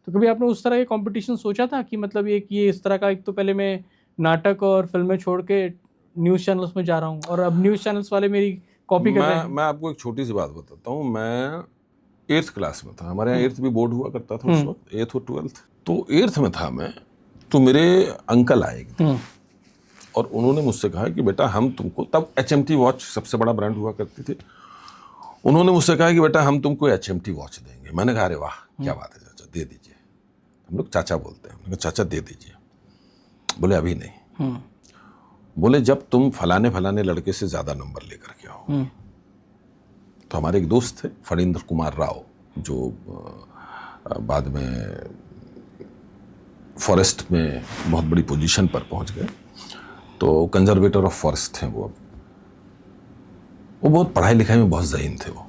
तो कभी आपने उस तरह के कंपटीशन सोचा था कि मतलब ये इस तरह का, एक तो पहले मैं नाटक और फिल्में छोड़ के न्यूज़ चैनल्स में जा रहा हूँ और अब न्यूज़ चैनल्स वाले मेरी कॉपी कर रहे हैं? मैं आपको एक छोटी सी बात बताता हूँ। मैं 8th क्लास में था, हमारे यहाँ 8th भी बोर्ड हुआ करता था उस वक्त, 8th और 12th। तो 8th में था मैं, तो मेरे अंकल आए और उन्होंने मुझसे कहा कि बेटा हम तुमको, तब HMT वॉच सबसे बड़ा ब्रांड हुआ करती थी, उन्होंने मुझसे कहा कि बेटा हम तुमको HMT वॉच देंगे। मैंने कहा अरे वाह क्या बात है चाचा, दे दीजिए। हम लोग चाचा बोलते हैं। मैंने कहा चाचा दे दीजिए। बोले अभी नहीं। बोले जब तुम फलाने लड़के से ज़्यादा नंबर लेकर के आओ। तो हमारे एक दोस्त थे फणींद्र कुमार राव, जो बाद में फॉरेस्ट में बहुत बड़ी पोजीशन पर पहुंच गए। तो कंजर्वेटर ऑफ फॉरेस्ट थे वो बहुत पढ़ाई लिखाई में बहुत ज़हीन थे वो।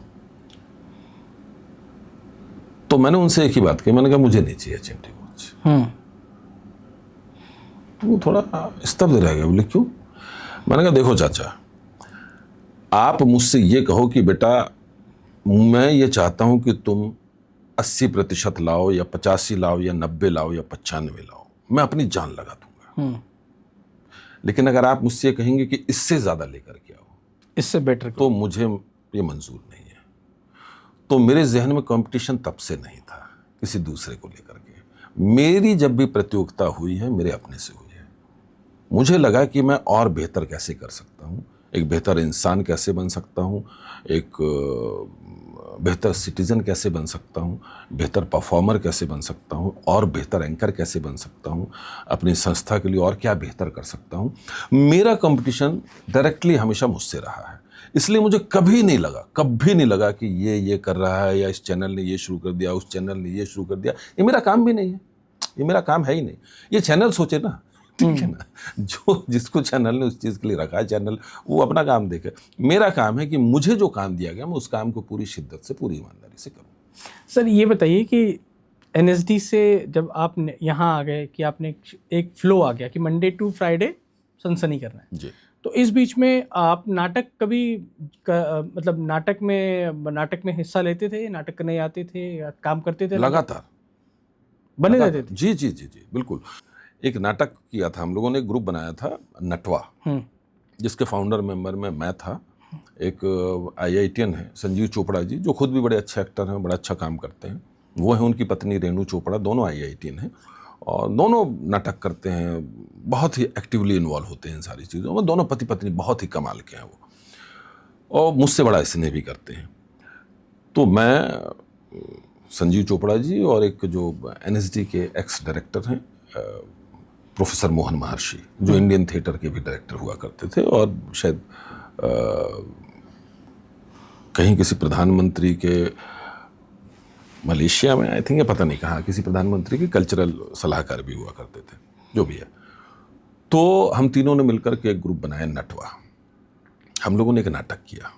तो मैंने उनसे एक ही बात कही, मैंने कहा मुझे नहीं चाहिए HMT वॉच। वो थोड़ा स्तब्ध रह गया। बोले क्यों? मैंने कहा देखो चाचा, आप मुझसे ये कहो कि बेटा मैं ये चाहता हूं कि तुम 80% लाओ या 85 लाओ या 90 लाओ या 95 लाओ, मैं अपनी जान लगा दूंगा। लेकिन अगर आप मुझसे कहेंगे कि इससे ज़्यादा लेकर के आओ, इससे बेटर, तो मुझे ये मंजूर नहीं है। तो मेरे जहन में कंपटीशन तब से नहीं था किसी दूसरे को लेकर के। मेरी जब भी प्रतियोगिता हुई है मेरे अपने से हुई है। मुझे लगा कि मैं और बेहतर कैसे कर सकता हूँ, एक बेहतर इंसान कैसे बन सकता हूँ, एक बेहतर सिटीज़न कैसे बन सकता हूँ, बेहतर परफॉर्मर कैसे बन सकता हूँ, और बेहतर एंकर कैसे बन सकता हूँ, अपनी संस्था के लिए और क्या बेहतर कर सकता हूँ। मेरा कंपटीशन डायरेक्टली हमेशा मुझसे रहा है, इसलिए मुझे कभी नहीं लगा कि ये कर रहा है, या इस चैनल ने ये शुरू कर दिया, उस चैनल ने ये शुरू कर दिया। ये मेरा काम भी नहीं है, ये मेरा काम है ही नहीं। ये चैनल सोचे ना, ठीक है ना, जो जिसको चैनल ने उस चीज़ के लिए रखा है, चैनल वो अपना काम देखे। मेरा काम है कि मुझे जो काम दिया गया मैं उस काम को पूरी शिद्दत से, पूरी ईमानदारी से करूँ। सर ये बताइए कि एनएसडी से जब आप यहाँ आ गए कि आपने एक फ्लो आ गया कि मंडे टू फ्राइडे सनसनी करना है जी। तो इस बीच में आप नाटक कभी मतलब नाटक में हिस्सा लेते थे, नाटक करने आते थे या काम करते थे? लगातार बने रहते थे? जी जी जी जी बिल्कुल। एक नाटक किया था हम लोगों ने, एक ग्रुप बनाया था नटवा, जिसके फाउंडर मेंबर में मैं था। एक IITian है संजीव चोपड़ा जी, जो खुद भी बड़े अच्छे एक्टर हैं, बड़ा अच्छा काम करते हैं। वो है उनकी पत्नी रेणु चोपड़ा, दोनों IITian हैं और दोनों नाटक करते हैं, बहुत ही एक्टिवली इन्वॉल्व होते हैं इन सारी चीज़ों में। दोनों पति पत्नी बहुत ही कमाल के हैं वो, और मुझसे बड़ा स्नेह भी करते हैं। तो मैं, संजीव चोपड़ा जी और एक जो NSD के एक्स डायरेक्टर हैं प्रोफेसर मोहन महर्षि, जो इंडियन थिएटर के भी डायरेक्टर हुआ करते थे, और शायद कहीं किसी प्रधानमंत्री के मलेशिया में, आई थिंक, पता नहीं कहाँ, किसी प्रधानमंत्री के कल्चरल सलाहकार भी हुआ करते थे, जो भी है। तो हम तीनों ने मिलकर के एक ग्रुप बनाया नटवा। हम लोगों ने एक नाटक किया,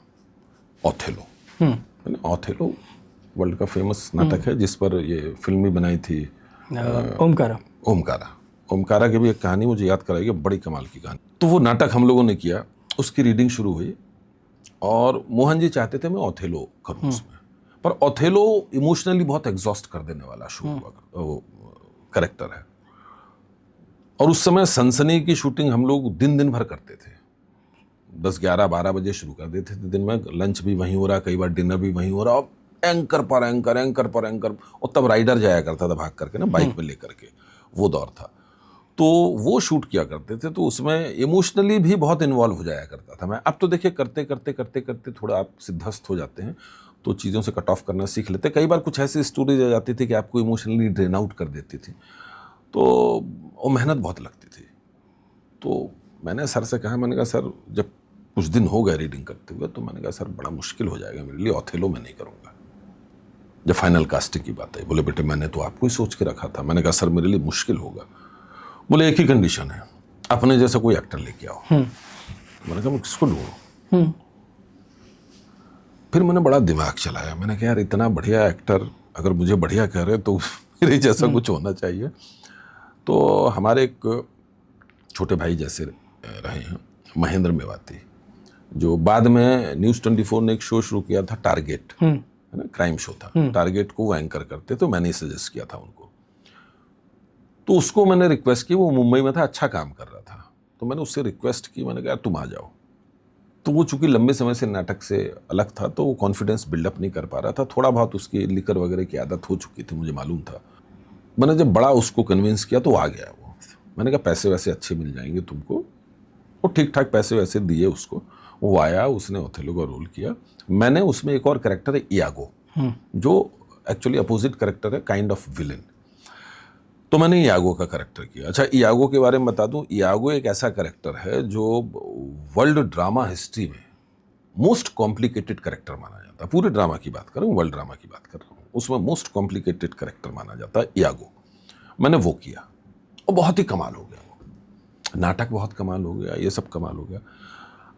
ओथेलो। ओथेलो वर्ल्ड का फेमस नाटक है, जिस पर ये फिल्म भी बनाई थी ओमकारा की भी एक कहानी मुझे याद कराई, बड़ी कमाल की कहानी। तो वो नाटक हम लोगों ने किया, उसकी रीडिंग शुरू हुई, और मोहन जी चाहते थे मैं ओथेलो करूं उसमें, पर ओथेलो इमोशनली बहुत एग्जॉस्ट कर देने वाला शो वो कैरेक्टर है। और उस समय सनसनी की शूटिंग हम लोग दिन भर करते थे, 10, 11, 12 बजे शुरू कर देते थे दिन में। लंच भी वहीं हो रहा, कई बार डिनर भी वहीं हो रहा, और एंकर पर एंकर। और तब राइडर जाया करता था भाग करके ना, बाइक में लेकर के, वो दौर था। तो वो शूट किया करते थे, तो उसमें इमोशनली भी बहुत इन्वॉल्व हो जाया करता था मैं। अब तो देखिए करते थोड़ा आप सिद्धस्त हो जाते हैं, तो चीज़ों से कट ऑफ करना सीख लेते। कई बार कुछ ऐसी स्टोरीज आ जाती थी कि आपको इमोशनली ड्रेन आउट कर देती थी, तो वो मेहनत बहुत लगती थी। तो मैंने सर से कहा, मैंने कहा सर, जब कुछ दिन हो गए रीडिंग करते हुए, तो मैंने कहा सर बड़ा मुश्किल हो जाएगा मेरे लिए, ओथेलो मैं नहीं करूँगा। जब फाइनल कास्टिंग की बात है, बोले बेटे मैंने तो आपको ही सोच के रखा था। मैंने कहा सर मेरे लिए मुश्किल होगा। बोले एक ही कंडीशन है, अपने जैसा कोई एक्टर लेके आओ। मैंने कहा मैं किसको ढूंढूं? फिर मैंने बड़ा दिमाग चलाया, मैंने कहा यार इतना बढ़िया एक्टर अगर मुझे बढ़िया कह रहे तो मेरे जैसा कुछ होना चाहिए। तो हमारे एक छोटे भाई जैसे रहे हैं महेंद्र मेवाती, जो बाद में न्यूज़ 24 ने एक शो शुरू किया था टारगेट, है ना, क्राइम शो था। टारगेट को वो एंकर करते, तो मैंने सजेस्ट किया था उनको। तो उसको मैंने रिक्वेस्ट की, वो मुंबई में था, अच्छा काम कर रहा था, तो मैंने उससे रिक्वेस्ट की, मैंने कहा तुम आ जाओ। तो वो चूंकि लंबे समय से नाटक से अलग था, तो वो कॉन्फिडेंस बिल्डअप नहीं कर पा रहा था, थोड़ा बहुत उसकी लिकर वगैरह की आदत हो चुकी थी, मुझे मालूम था। मैंने जब बड़ा उसको कन्विंस किया तो आ गया वो। मैंने कहा पैसे वैसे अच्छे मिल जाएंगे तुमको, वो ठीक ठाक पैसे वैसे दिए उसको। वो आया, उसने ओथेलो का रोल किया। मैंने उसमें एक और कैरेक्टर है इयागो, जो एक्चुअली अपोजिट कैरेक्टर है, काइंड ऑफ विलेन। तो मैंने इयागो का कैरेक्टर किया। अच्छा, इयागो के बारे में बता दूं, इयागो एक ऐसा कैरेक्टर है जो वर्ल्ड ड्रामा हिस्ट्री में मोस्ट कॉम्प्लिकेटेड कैरेक्टर माना जाता है। पूरे ड्रामा की बात कर रहा हूँ, वर्ल्ड ड्रामा की बात कर रहा हूँ, उसमें मोस्ट कॉम्प्लिकेटेड कैरेक्टर माना जाता है इयागो। मैंने वो किया और बहुत ही कमाल हो गया वो। नाटक बहुत कमाल हो गया, ये सब कमाल हो गया।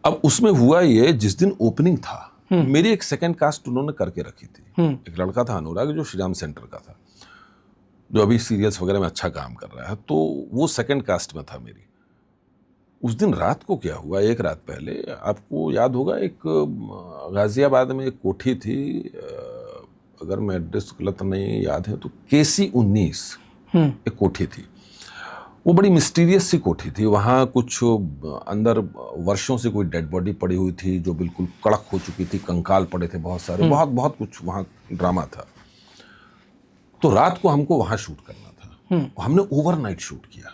अब उसमें हुआ ये, जिस दिन ओपनिंग था मेरी एक सेकंड कास्ट उन्होंने करके रखी थी। एक लड़का था अनुराग, जो श्रीराम सेंटर का था, जो अभी सीरियल्स वगैरह में अच्छा काम कर रहा है, तो वो सेकंड कास्ट में था मेरी। उस दिन रात को क्या हुआ, एक रात पहले, आपको याद होगा, एक गाजियाबाद में एक कोठी थी, अगर मैं एड्रेस गलत नहीं याद है तो KC 19 एक कोठी थी। वो बड़ी मिस्टीरियस सी कोठी थी। वहाँ कुछ अंदर वर्षों से कोई डेड बॉडी पड़ी हुई थी, जो बिल्कुल कड़क हो चुकी थी, कंकाल पड़े थे बहुत सारे, बहुत कुछ वहाँ ड्रामा था। तो रात को हमको वहाँ शूट करना था। हमने ओवरनाइट शूट किया,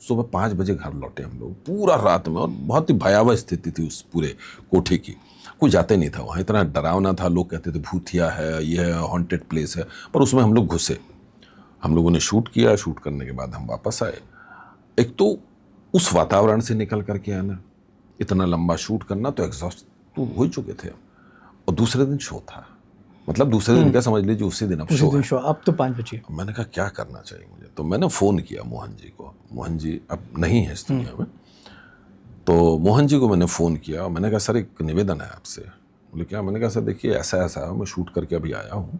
सुबह 5 बजे घर लौटे हम लोग, पूरा रात में, और बहुत ही भयावह स्थिति थी उस पूरे कोठे की। कोई जाते नहीं था वहाँ, इतना डरावना था, लोग कहते थे भूतिया है, ये है, हॉन्टेड प्लेस है, पर उसमें हम लोग घुसे। हम लोगों ने शूट किया, शूट करने के बाद हम वापस आए। एक तो उस वातावरण से निकल करके आना, इतना लंबा शूट करना, तो एग्जॉस्ट तो हो ही चुके थे। और दूसरे दिन शो था, मतलब दूसरे दिन क्या समझ लीजिए, उसी दिन अब शो है। अब तो 5 बजे। मैंने कहा क्या करना चाहिए मुझे, तो मैंने फ़ोन किया मोहन जी को। मोहन जी अब नहीं है इस दुनिया में, तो मोहन जी को मैंने फ़ोन किया और मैंने कहा सर एक निवेदन है आपसे। बोले क्या? मैंने कहा सर देखिए ऐसा ऐसा मैं शूट करके अभी आया हूँ,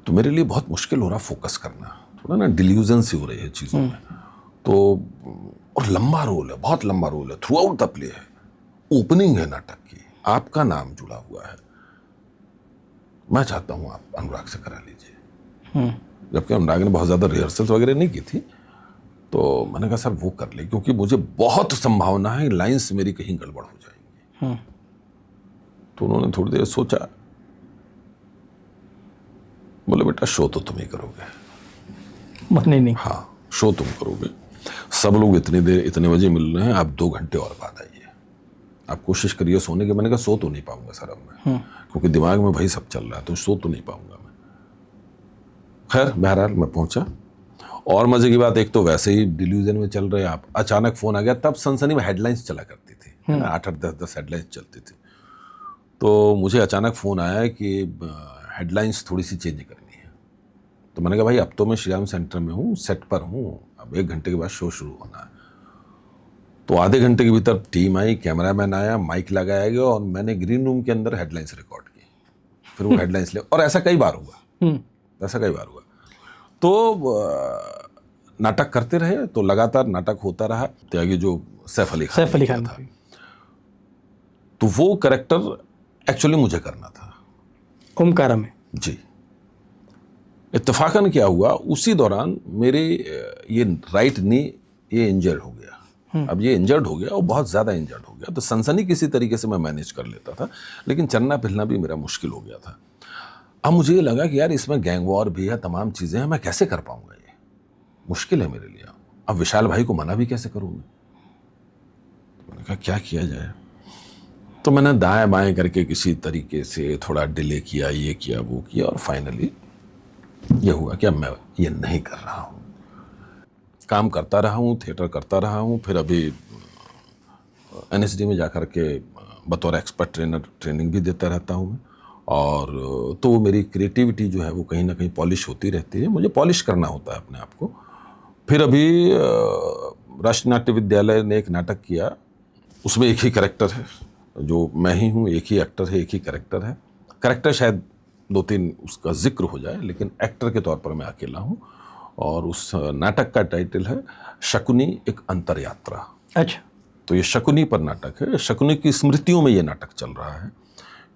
तो मेरे लिए बहुत मुश्किल हो रहा फोकस करना, थोड़ा ना डिल्यूजन सी हो रही है चीज़ों में। तो और लंबा रोल है, बहुत लंबा रोल है, थ्रू आउट द प्ले है, ओपनिंग है नाटक की, आपका नाम जुड़ा हुआ है, मैं चाहता हूँ आप अनुराग से करा लीजिए। जबकि अनुराग ने बहुत ज़्यादा रिहर्सल्स वगैरह नहीं की थी, तो मैंने कहा सर वो कर ले, क्योंकि मुझे बहुत संभावना है लाइंस मेरी कहीं गड़बड़ हो जाएंगी। तो उन्होंने थोड़ी देर सोचा, बोले बेटा शो तो तुम ही करोगे। माने नहीं। हाँ, शो तुम करोगे, सब लोग इतनी देर इतने बजे मिल रहे हैं, आप 2 घंटे और बाद आइए, आप कोशिश करिए सोने की। मैंने कहा सो तो नहीं पाऊंगा सर अब मैं, क्योंकि दिमाग में भाई सब चल रहा है, तो सो तो नहीं पाऊंगा मैं। खैर बहरहाल मैं पहुंचा, और मजे की बात, एक तो वैसे ही डिल्यूजन में चल रहे आप, अचानक फोन आ गया। तब सनसनी में हेडलाइंस चला करती थी, है ना, 8-8 10-10 हेडलाइंस चलती थी। तो मुझे अचानक फोन आया कि हेडलाइंस थोड़ी सी चेंज करनी है। तो मैंने कहा भाई अब तो मैं श्री राम सेंटर में हूँ, सेट पर हूँ, अब 1 घंटे के बाद शो शुरू होना है। तो आधे घंटे के भीतर टीम आई, कैमरामैन आया, माइक लगाया गया, और मैंने ग्रीन रूम के अंदर हेडलाइंस रिकॉर्ड की। फिर वो हेडलाइंस ले, और ऐसा कई बार हुआ, ऐसा कई बार हुआ। तो नाटक करते रहे, तो लगातार नाटक होता रहा। त्यागी जो सैफ अली खान था, तो वो कैरेक्टर एक्चुअली मुझे करना था ओमकारा में। जी। इत्तेफाकन क्या हुआ, उसी दौरान मेरे ये राइट नी ये इंजर्ड हो गया। अब ये इंजर्ड हो गया और बहुत ज़्यादा इंजर्ड हो गया, तो सनसनी किसी तरीके से मैं मैनेज कर लेता था, लेकिन चलना फिरना भी मेरा मुश्किल हो गया था। अब मुझे ये लगा कि यार इसमें गैंग वॉर भी है, तमाम चीज़ें हैं, मैं कैसे कर पाऊंगा, ये मुश्किल है मेरे लिए। अब विशाल भाई को मना भी कैसे करूँ मैं? तो मैंने कहा क्या किया जाए। तो मैंने दाएं बाएं करके किसी तरीके से थोड़ा डिले किया, ये किया वो किया, और फाइनली ये हुआ कि अब मैं ये नहीं कर रहा हूँ। काम करता रहा हूँ, थिएटर करता रहा हूँ, फिर अभी NSD में जाकर के बतौर एक्सपर्ट ट्रेनर ट्रेनिंग भी देता रहता हूँ मैं। और तो मेरी क्रिएटिविटी जो है वो कहीं ना कहीं पॉलिश होती रहती है, मुझे पॉलिश करना होता है अपने आप को। फिर अभी राष्ट्रीय नाट्य विद्यालय ने एक नाटक किया, उसमें एक ही कैरेक्टर है, जो मैं ही हूँ, एक ही एक्टर है, एक ही कैरेक्टर है। कैरेक्टर शायद 2-3 उसका जिक्र हो जाए, लेकिन एक्टर के तौर पर मैं अकेला हूँ। और उस नाटक का टाइटल है शकुनी एक अंतर यात्रा। अच्छा। तो ये शकुनी पर नाटक है, शकुनी की स्मृतियों में ये नाटक चल रहा है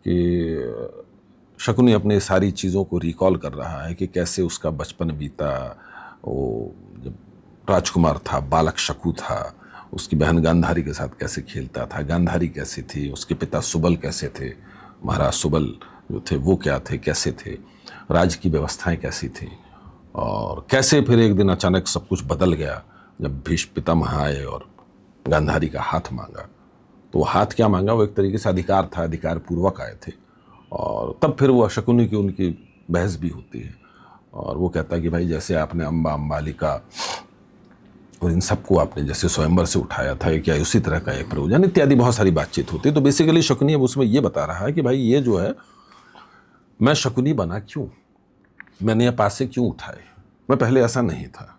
कि शकुनी अपने सारी चीज़ों को रिकॉल कर रहा है कि कैसे उसका बचपन बीता। वो जब राजकुमार था, बालक शकु था, उसकी बहन गांधारी के साथ कैसे खेलता था, गांधारी कैसी थी, उसके पिता सुबल कैसे थे, महाराज सुबल जो थे वो क्या थे, कैसे थे, राज की व्यवस्थाएं कैसी थी, और कैसे फिर एक दिन अचानक सब कुछ बदल गया जब भीष्म पितामह आए और गांधारी का हाथ मांगा। तो वो हाथ क्या मांगा, वो एक तरीके से अधिकार था, अधिकार पूर्वक आए थे। और तब फिर वो शकुनी की उनकी बहस भी होती है, और वो कहता है कि भाई जैसे आपने अम्बा, अम्बालिका और इन सबको आपने जैसे स्वयंवर से उठाया था, क्या उसी तरह का एक प्रयोजन, इत्यादि बहुत सारी बातचीत होती है। तो बेसिकली शकुनी अब उसमें ये बता रहा है कि भाई ये जो है, मैं शकुनी बना क्यों, मैंने ये पासे क्यों उठाए, मैं पहले ऐसा नहीं था,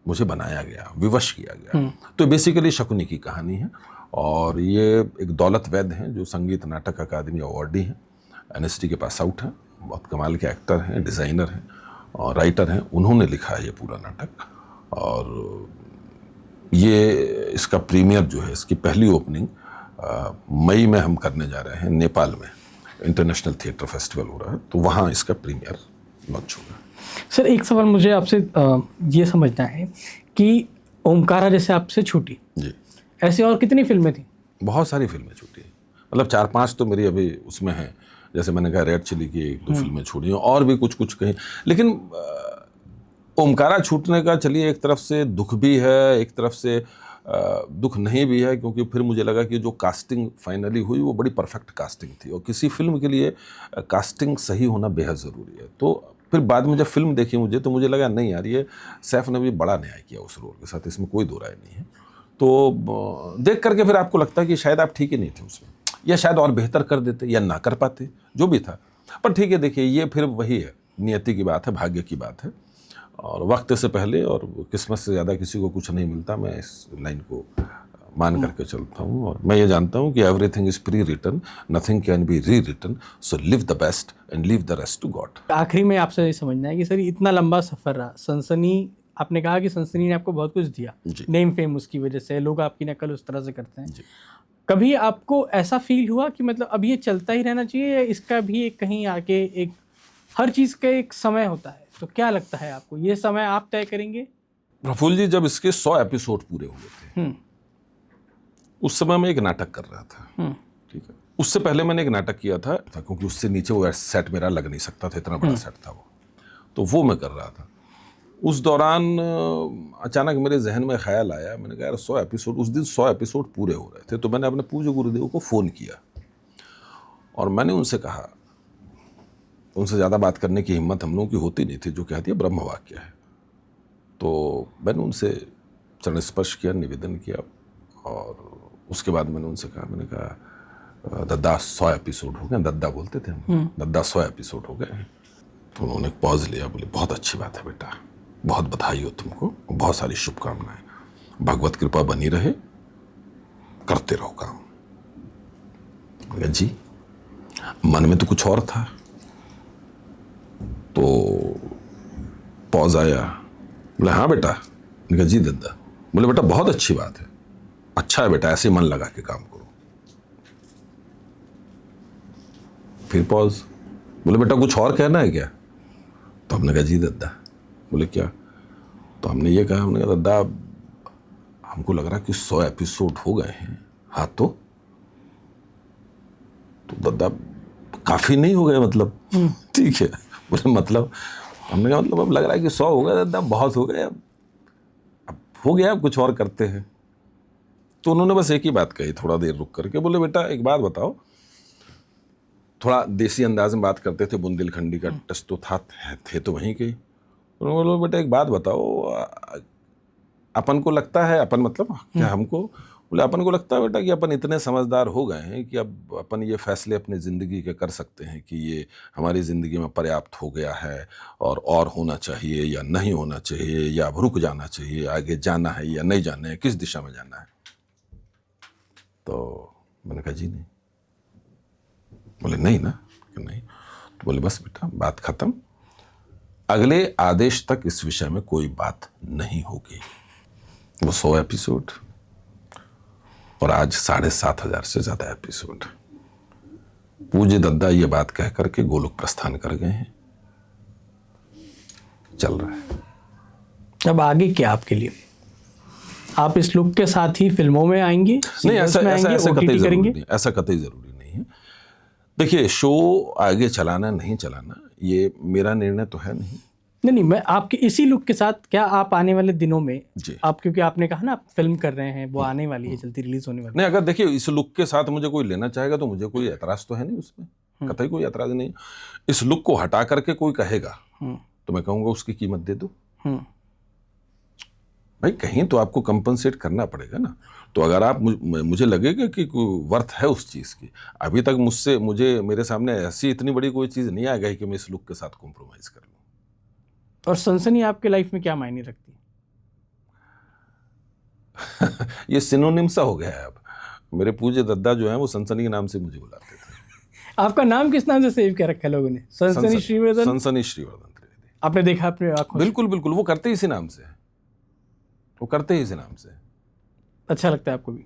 मुझे बनाया गया, विवश किया गया। तो बेसिकली शकुनी की कहानी है। और ये एक दौलत वैद्य हैं जो संगीत नाटक अकादमी अवार्डी हैं, NSD के पास आउट हैं, बहुत कमाल के एक्टर हैं, डिज़ाइनर हैं और राइटर हैं। उन्होंने लिखा है ये पूरा नाटक। और ये इसका प्रीमियर जो है, इसकी पहली ओपनिंग मई में हम करने जा रहे हैं, नेपाल में इंटरनेशनल थिएटर फेस्टिवल हो रहा है, तो वहाँ इसका प्रीमियर लॉन्च होगा। सर एक सवाल मुझे आपसे ये समझना है कि ओमकारा जैसे आपसे छूटी जी, ऐसी और कितनी फिल्में थी? बहुत सारी फिल्में छूटी, मतलब 4-5 तो मेरी अभी उसमें हैं। जैसे मैंने कहा रेड चिली की 1-2 फिल्में छूटी हैं, और भी कुछ कहीं। लेकिन ओमकारा छूटने का चलिए एक तरफ से दुख भी है, एक तरफ से दुख नहीं भी है, क्योंकि फिर मुझे लगा कि जो कास्टिंग फाइनली हुई वो बड़ी परफेक्ट कास्टिंग थी, और किसी फिल्म के लिए कास्टिंग सही होना बेहद ज़रूरी है। तो फिर बाद में जब फिल्म देखी मुझे, तो मुझे लगा नहीं यार, ये सैफ ने भी बड़ा न्याय किया उस रोल के साथ, इसमें कोई दो राय नहीं है। तो देख करके फिर आपको लगता है कि शायद आप ठीक ही नहीं थे उसमें, या शायद और बेहतर कर देते या ना कर पाते, जो भी था। पर ठीक है, देखिए ये फिर वही है, नियति की बात है, भाग्य की बात है, और वक्त से पहले और किस्मत से ज़्यादा किसी को कुछ नहीं मिलता। मैं इस लाइन को मान करके चलता हूँ, और मैं ये जानता हूँ कि everything is pre written, nothing can be re written, so live the best and leave the rest to God. आखिरी में आपसे ये समझना है कि सर इतना लंबा सफ़र रहा, सनसनी, आपने कहा कि सनसनी ने आपको बहुत कुछ दिया, नेम फेम उसकी वजह से, लोग आपकी नकल उस तरह से करते हैं। कभी आपको ऐसा फील हुआ कि मतलब अब ये चलता ही रहना चाहिए, या इसका भी एक कहीं आके एक, हर चीज़ का एक समय होता है, तो क्या लगता है आपको, ये समय आप तय करेंगे? प्रफुल्ल जी, जब इसके 100 एपिसोड पूरे हुए थे, उस समय मैं एक नाटक कर रहा था, ठीक है। उससे पहले मैंने एक नाटक किया था, क्योंकि उससे नीचे वो सेट मेरा लग नहीं सकता था, इतना बड़ा सेट था वो, तो वो मैं कर रहा था। उस दौरान अचानक मेरे जहन में ख्याल आया, मैंने कहा यार 100 एपिसोड, उस दिन 100 एपिसोड पूरे हो रहे थे, तो मैंने अपने पूज्य गुरुदेव को फ़ोन किया और मैंने उनसे कहा, उनसे ज़्यादा बात करने की हिम्मत हम लोगों की होती नहीं थी, जो कहती है ब्रह्म वाक्य है। तो मैंने उनसे चरण स्पर्श किया, निवेदन किया, और उसके बाद मैंने उनसे कहा, मैंने कहा दद्दा 100 एपिसोड हो गए, दद्दा बोलते थे हम, दद्दा 100 एपिसोड हो गए। तो उन्होंने एक पॉज लिया, बोले बहुत अच्छी बात है बेटा, बहुत बधाई हो तुमको, बहुत सारी शुभकामनाएं, भगवत कृपा बनी रहे, करते रहो काम। जी, मन में तो कुछ और था। तो पॉज आया, बोले हाँ बेटा, मैंने कहा जी दद्दा। बोले बेटा बहुत अच्छी बात है, अच्छा है बेटा, ऐसे मन लगा के काम करो। फिर पॉज, बोले बेटा कुछ और कहना है क्या? तो हमने कहा जी दद्दा। बोले क्या? तो हमने ये कहा, हमने कहा दद्दा हमको लग रहा कि 100 एपिसोड हो गए हैं। हाँ तो दद्दा काफी नहीं हो गए मतलब? ठीक है। बोले मतलब? हमने कहा मतलब अब लग रहा है कि 100 हो गए दद्दा, बहुत हो गए, अब हो गया, अब कुछ और करते हैं। तो उन्होंने बस एक ही बात कही थोड़ा देर रुक करके, बोले बेटा एक बात बताओ, थोड़ा देसी अंदाज में बात करते थे, बुंदेलखंडी का टच तो था, थे तो वहीं के। उन्होंने बोला बेटा एक बात बताओ, अपन को लगता है, अपन मतलब क्या हमको? बोले अपन को लगता है बेटा कि अपन इतने समझदार हो गए हैं कि अब अपन ये फैसले अपनी ज़िंदगी के कर सकते हैं कि ये हमारी ज़िंदगी में पर्याप्त हो गया है, और होना चाहिए या नहीं होना चाहिए, या अब रुक जाना चाहिए, आगे जाना है या नहीं जाना है, किस दिशा में जाना है। तो मैंने कहा जी नहीं। बोले नहीं ना? नहीं। तो बोले बस बेटा बात खत्म, अगले आदेश तक इस विषय में कोई बात नहीं होगी। वो 100 एपिसोड, और आज 7,500 से ज़्यादा एपिसोड। पूज्य दद्दा ये बात कह करके गोलोक प्रस्थान कर गए हैं, चल रहा है। अब आगे क्या आपके लिए? आप इस लुक के साथ ही फिल्मों में आएंगे? नहीं, ऐसा कतई जरूरी नहीं, ऐसा कतई जरूरी नहीं है। देखिए शो आगे चलाना नहीं चलाना ये मेरा निर्णय तो है नहीं। नहीं, मैं आपके इसी लुक के साथ, क्या आप आने वाले दिनों में जी, आप, क्योंकि आपने कहा ना आप फिल्म कर रहे हैं, वो आने वाली है, जल्दी रिलीज होने वाली है। नहीं, अगर देखिए इस लुक के साथ मुझे कोई लेना चाहेगा तो मुझे कोई एतराज तो है नहीं उसमें, कतई कोई एतराज नहीं। इस लुक को हटा करके कोई कहेगा तो मैं कहूँगा उसकी कीमत दे दो भाई, कहीं तो आपको कंपनसेट करना पड़ेगा ना। तो अगर आप मुझे लगेगा कि वर्थ है उस चीज़ की, अभी तक मुझे मेरे सामने ऐसी इतनी बड़ी कोई चीज़ नहीं आ गई कि मैं इस लुक के साथ कॉम्प्रोमाइज़ कर लूँ। और सनसनी आपके लाइफ में क्या मायने रखती है? ये सिनोनिम सा हो गया है अब। मेरे पूज्य दद्दा जो हैं वो सनसनी के नाम से मुझे बुलाते थे। आपका नाम किस नाम से सेव किया रखा है लोगों ने? सनसनी श्रीवर्धन। सनसनी श्रीवर्धन त्रिवेदी। आपने देखा अपने आंखों? बिल्कुल बिल्कुल, वो करते ही इसी नाम से, वो करते ही इसी नाम से। अच्छा लगता है आपको भी?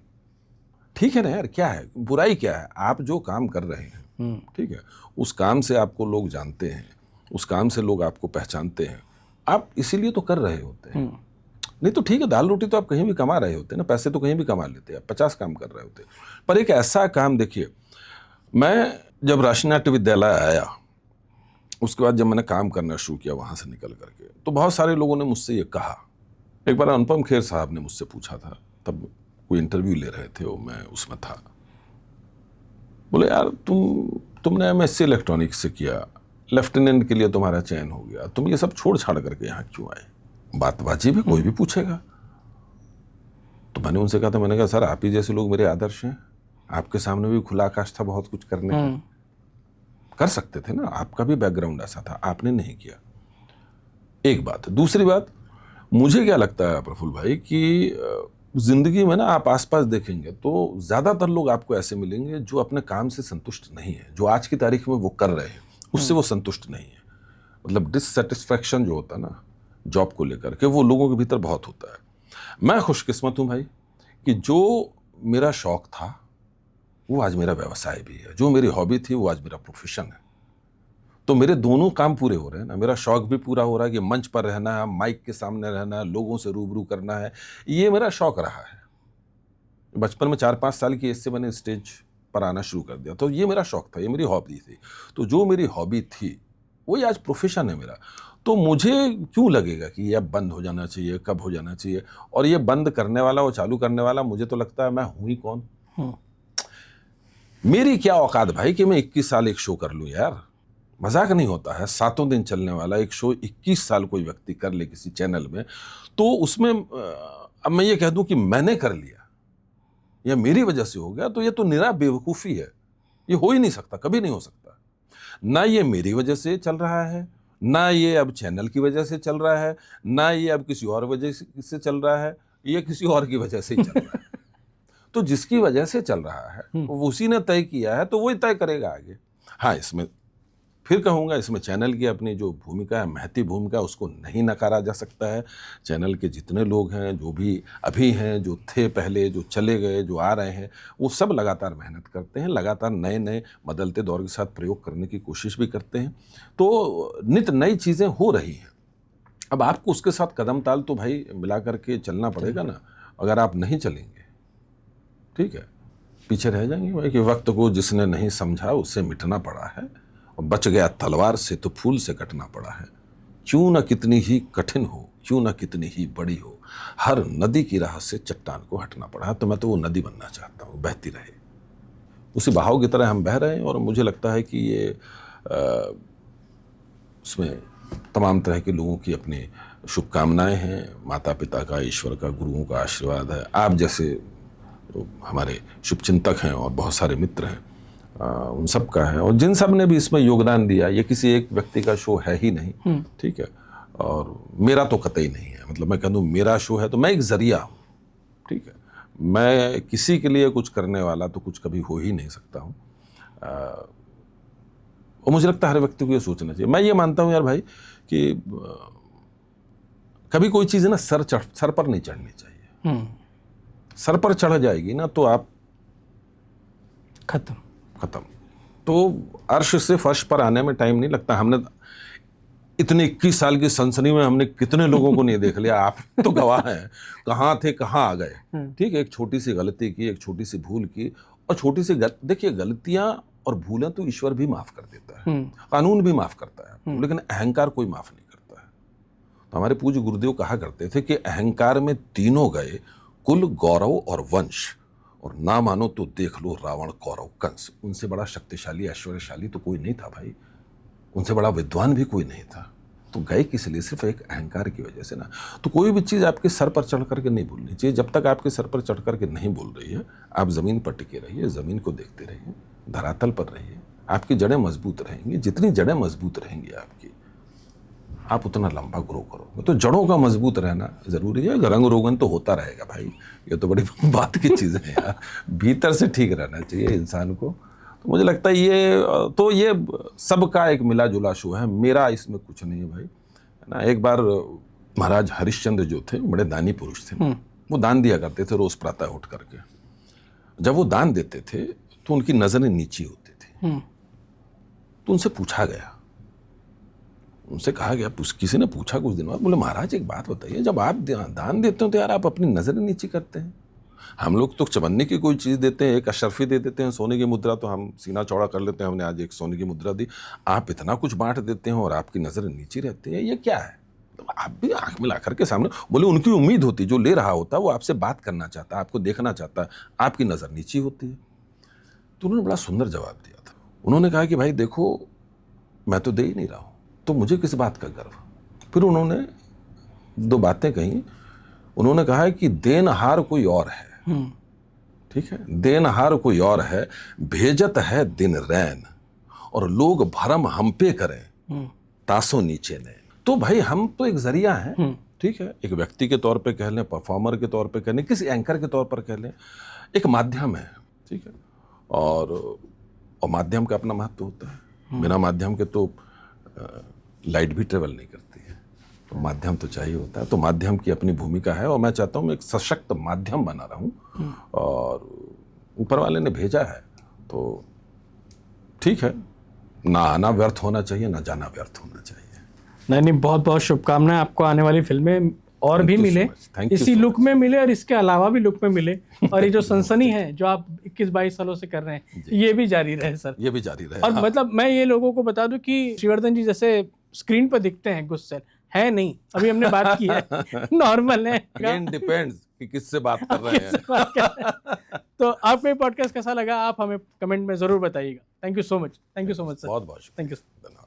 ठीक है ना यार, क्या है बुराई, क्या है? आप जो काम कर रहे हैं, ठीक है, उस काम से आपको लोग जानते हैं, उस काम से लोग आपको पहचानते हैं, आप इसीलिए तो कर रहे होते हैं। नहीं तो ठीक है, दाल रोटी तो आप कहीं भी कमा रहे होते हैं ना, पैसे तो कहीं भी कमा लेते हैं, 50 काम कर रहे होते हैं, पर एक ऐसा काम देखिए, मैं जब राष्ट्रीय नाट्य विद्यालय आया उसके बाद जब मैंने काम करना शुरू किया वहाँ से निकल करके, तो बहुत सारे लोगों ने मुझसे ये कहा। एक बार अनुपम खेर साहब ने मुझसे पूछा था, तब कोई इंटरव्यू ले रहे थे, वो मैं उसमें था। बोले यार तुमने एमएससी इलेक्ट्रॉनिक्स से किया, लेफ्टिनेंट के लिए तुम्हारा चयन हो गया, तुम ये सब छोड़ छाड़ करके यहाँ क्यों आए? बातबाजी भी कोई भी पूछेगा। तो मैंने उनसे कहा था, मैंने कहा सर आप ही जैसे लोग मेरे आदर्श हैं, आपके सामने भी खुला आकाश था बहुत कुछ करने का, कर सकते थे ना, आपका भी बैकग्राउंड ऐसा था, आपने नहीं किया। एक बात। दूसरी बात, मुझे क्या लगता है प्रफुल्ल भाई कि जिंदगी में ना आप आसपास देखेंगे तो ज्यादातर लोग आपको ऐसे मिलेंगे जो अपने काम से संतुष्ट नहीं है, जो आज की तारीख में वो कर रहे हैं उससे वो संतुष्ट नहीं है। मतलब डिससेटिस्फैक्शन जो होता है ना जॉब को लेकर के, वो लोगों के भीतर बहुत होता है। मैं खुशकिस्मत हूं भाई कि जो मेरा शौक था वो आज मेरा व्यवसाय भी है, जो मेरी हॉबी थी वो आज मेरा प्रोफेशन है। तो मेरे दोनों काम पूरे हो रहे हैं ना, मेरा शौक भी पूरा हो रहा है कि मंच पर रहना है, माइक के सामने रहना है, लोगों से रूबरू करना है, ये मेरा शौक रहा है। बचपन में 4-5 साल की एज से मैंने स्टेज पर आना शुरू कर दिया, तो ये मेरा शौक था, ये मेरी हॉबी थी। तो जो मेरी हॉबी थी वही आज प्रोफेशन है मेरा। तो मुझे क्यों लगेगा कि ये अब बंद हो जाना चाहिए, कब हो जाना चाहिए? और ये बंद करने वाला, वो चालू करने वाला, मुझे तो लगता है मैं हूं ही कौन। मेरी क्या औकात भाई कि मैं 21 साल एक शो कर लूं यार, मजाक नहीं होता है। 7 दिन चलने वाला एक शो 21 साल कोई व्यक्ति कर ले किसी चैनल में, तो उसमें अब मैं ये कह दूं कि मैंने कर लिया या मेरी वजह से हो गया, तो ये तो निरा बेवकूफ़ी है। ये हो ही नहीं सकता, कभी नहीं हो सकता। ना ये मेरी वजह से चल रहा है, ना ये अब चैनल की वजह से चल रहा है, ना ये अब किसी और वजह से चल रहा है, ये किसी और की वजह से ही चल रहा है। तो जिसकी वजह से चल रहा है वो उसी ने तय किया है, तो वही तय करेगा आगे। हाँ, इसमें फिर कहूँगा, इसमें चैनल की अपनी जो भूमिका है, महती भूमिका, उसको नहीं नकारा जा सकता है। चैनल के जितने लोग हैं, जो भी अभी हैं, जो थे पहले, जो चले गए, जो आ रहे हैं, वो सब लगातार मेहनत करते हैं, लगातार नए नए बदलते दौर के साथ प्रयोग करने की कोशिश भी करते हैं। तो नित नई चीज़ें हो रही हैं। अब आपको उसके साथ कदम ताल तो भाई मिला करके चलना पड़ेगा ना। अगर आप नहीं चलेंगे, ठीक है, पीछे रह जाएंगे भाई कि वक्त को जिसने नहीं समझा उससे मिटना पड़ा है, और बच गया तलवार से तो फूल से कटना पड़ा है। क्यों न कितनी ही कठिन हो, क्यों न कितनी ही बड़ी हो, हर नदी की राह से चट्टान को हटना पड़ा है। तो मैं तो वो नदी बनना चाहता हूँ, बहती रहे, उसी बहाव की तरह हम बह रहे हैं। और मुझे लगता है कि ये उसमें तमाम तरह के लोगों की अपनी शुभकामनाएं हैं, माता पिता का, ईश्वर का, गुरुओं का आशीर्वाद है, आप जैसे जो हमारे शुभचिंतक हैं और बहुत सारे मित्र हैं, उन सब का है। और जिन सब ने भी इसमें योगदान दिया, ये किसी एक व्यक्ति का शो है ही नहीं, ठीक है। और मेरा तो कतई नहीं है, मतलब मैं कह दूं मेरा शो है तो मैं एक जरिया हूँ, ठीक है। मैं किसी के लिए कुछ करने वाला तो कुछ कभी हो ही नहीं सकता हूँ। और मुझे लगता है हर व्यक्ति को ये सोचना चाहिए। मैं ये मानता हूँ यार भाई कि कभी कोई चीज़ है ना सर पर नहीं चढ़नी चाहिए। सर पर चढ़ जाएगी ना तो आप खत्म। तो अर्श से फर्श पर आने में टाइम नहीं लगता। हमने इतने 21 साल की सनसनी में हमने कितने लोगों को नहीं देख लिया, आप तो गवाह हैं, कहाँ थे कहाँ आ गए, ठीक है। एक छोटी सी गलती की, एक छोटी सी भूल की, और छोटी सी देखिए गलतियां और भूलें तो ईश्वर भी माफ कर देता है, कानून भी माफ करता है, लेकिन अहंकार कोई माफ नहीं करता है। तो हमारे पूज्य गुरुदेव कहा करते थे कि अहंकार में तीनों गए, कुल, गौरव और वंश, और ना मानो तो देख लो रावण, कौरव, कंस। उनसे बड़ा शक्तिशाली, ऐश्वर्यशाली तो कोई नहीं था भाई, उनसे बड़ा विद्वान भी कोई नहीं था। तो गए किस लिए? सिर्फ एक अहंकार की वजह से ना। तो कोई भी चीज़ आपके सर पर चढ़ करके नहीं बोलनी चाहिए। जब तक आपके सर पर चढ़ करके नहीं बोल रही है, आप ज़मीन पर टिके रहिए, ज़मीन को देखते रहिए, धरातल पर रहिए, आपकी जड़ें मजबूत रहेंगी। जितनी जड़ें मजबूत रहेंगी आपकी, आप उतना लंबा ग्रो करोगे। तो जड़ों का मजबूत रहना ज़रूरी है। रंग रोगन तो होता रहेगा भाई, ये तो बड़ी बात की चीज़ है यार। भीतर से ठीक रहना चाहिए इंसान को। तो मुझे लगता है ये सबका एक मिला जुला शो है, मेरा इसमें कुछ नहीं है भाई, है ना। एक बार महाराज हरिश्चंद्र जो थे, बड़े दानी पुरुष थे, वो दान दिया करते थे रोज़ प्रातः उठ करके। जब वो दान देते थे तो उनकी नज़रें नीची होती थी। तो उनसे पूछा गया, उनसे कहा गया, किसी ने पूछा कुछ दिन बाद, बोले महाराज एक बात बताइए, जब आप दान देते हो तो यार आप अपनी नज़रें नीची करते हैं। हम लोग तो चवन्नी की कोई चीज़ देते हैं, एक अशरफी दे देते हैं, सोने की मुद्रा तो हम सीना चौड़ा कर लेते हैं, हमने आज एक सोने की मुद्रा दी। आप इतना कुछ बांट देते हैं और आपकी नज़र नीचे रहती है, ये क्या है? तो आप भी आंख मिला करके सामने बोले, उनकी उम्मीद होती, जो ले रहा होता वो आपसे बात करना चाहता, आपको देखना चाहता, आपकी नज़र नीची होती है। तो उन्होंने बड़ा सुंदर जवाब दिया था। उन्होंने कहा कि भाई देखो, मैं तो दे ही नहीं रहा हूँ, तो मुझे किस बात का गर्व। फिर उन्होंने 2 बातें कही। उन्होंने कहा है कि देनहार कोई और है, ठीक है, देनहार कोई और है, भेजत है दिन रैन, और लोग भरम हम पे करें, तासो नीचे ने। तो भाई हम तो एक जरिया हैं, ठीक है, एक व्यक्ति के तौर पे कह लें, परफॉर्मर के तौर पे कह लें, किसी एंकर के तौर पर कह लें, एक माध्यम है, ठीक है। और माध्यम का अपना महत्व होता है। बिना माध्यम के तो लाइट भी ट्रेवल नहीं करती है, तो माध्यम तो चाहिए होता है। तो माध्यम की अपनी भूमिका है, और मैं चाहता हूँ मैं एक सशक्त माध्यम बना रहा हूँ, और ऊपर वाले ने भेजा है तो ठीक है, ना आना व्यर्थ होना चाहिए, ना जाना व्यर्थ होना चाहिए। नहीं, बहुत बहुत शुभकामनाएं आपको। आने वाली फिल्में और भी मिले, इसी लुक में मिले और इसके अलावा भी लुक में मिले, और ये जो सनसनी है जो आप 21-22 सालों से कर रहे हैं, ये भी जारी रहे सर, ये भी जारी रहे। और मतलब मैं ये लोगों को बता दूं कि श्रीवर्धन जी जैसे स्क्रीन पर दिखते हैं गुस्सेल है नहीं, अभी हमने बात की है, नॉर्मल है। अगेन डिपेंड्स कि किससे बात कर रहे हैं। तो आपको ये पॉडकास्ट कैसा लगा, आप हमें कमेंट में जरूर बताइएगा। Thank you so much, thank you so much sir, बहुत बहुत थैंक यू। धन्यवाद।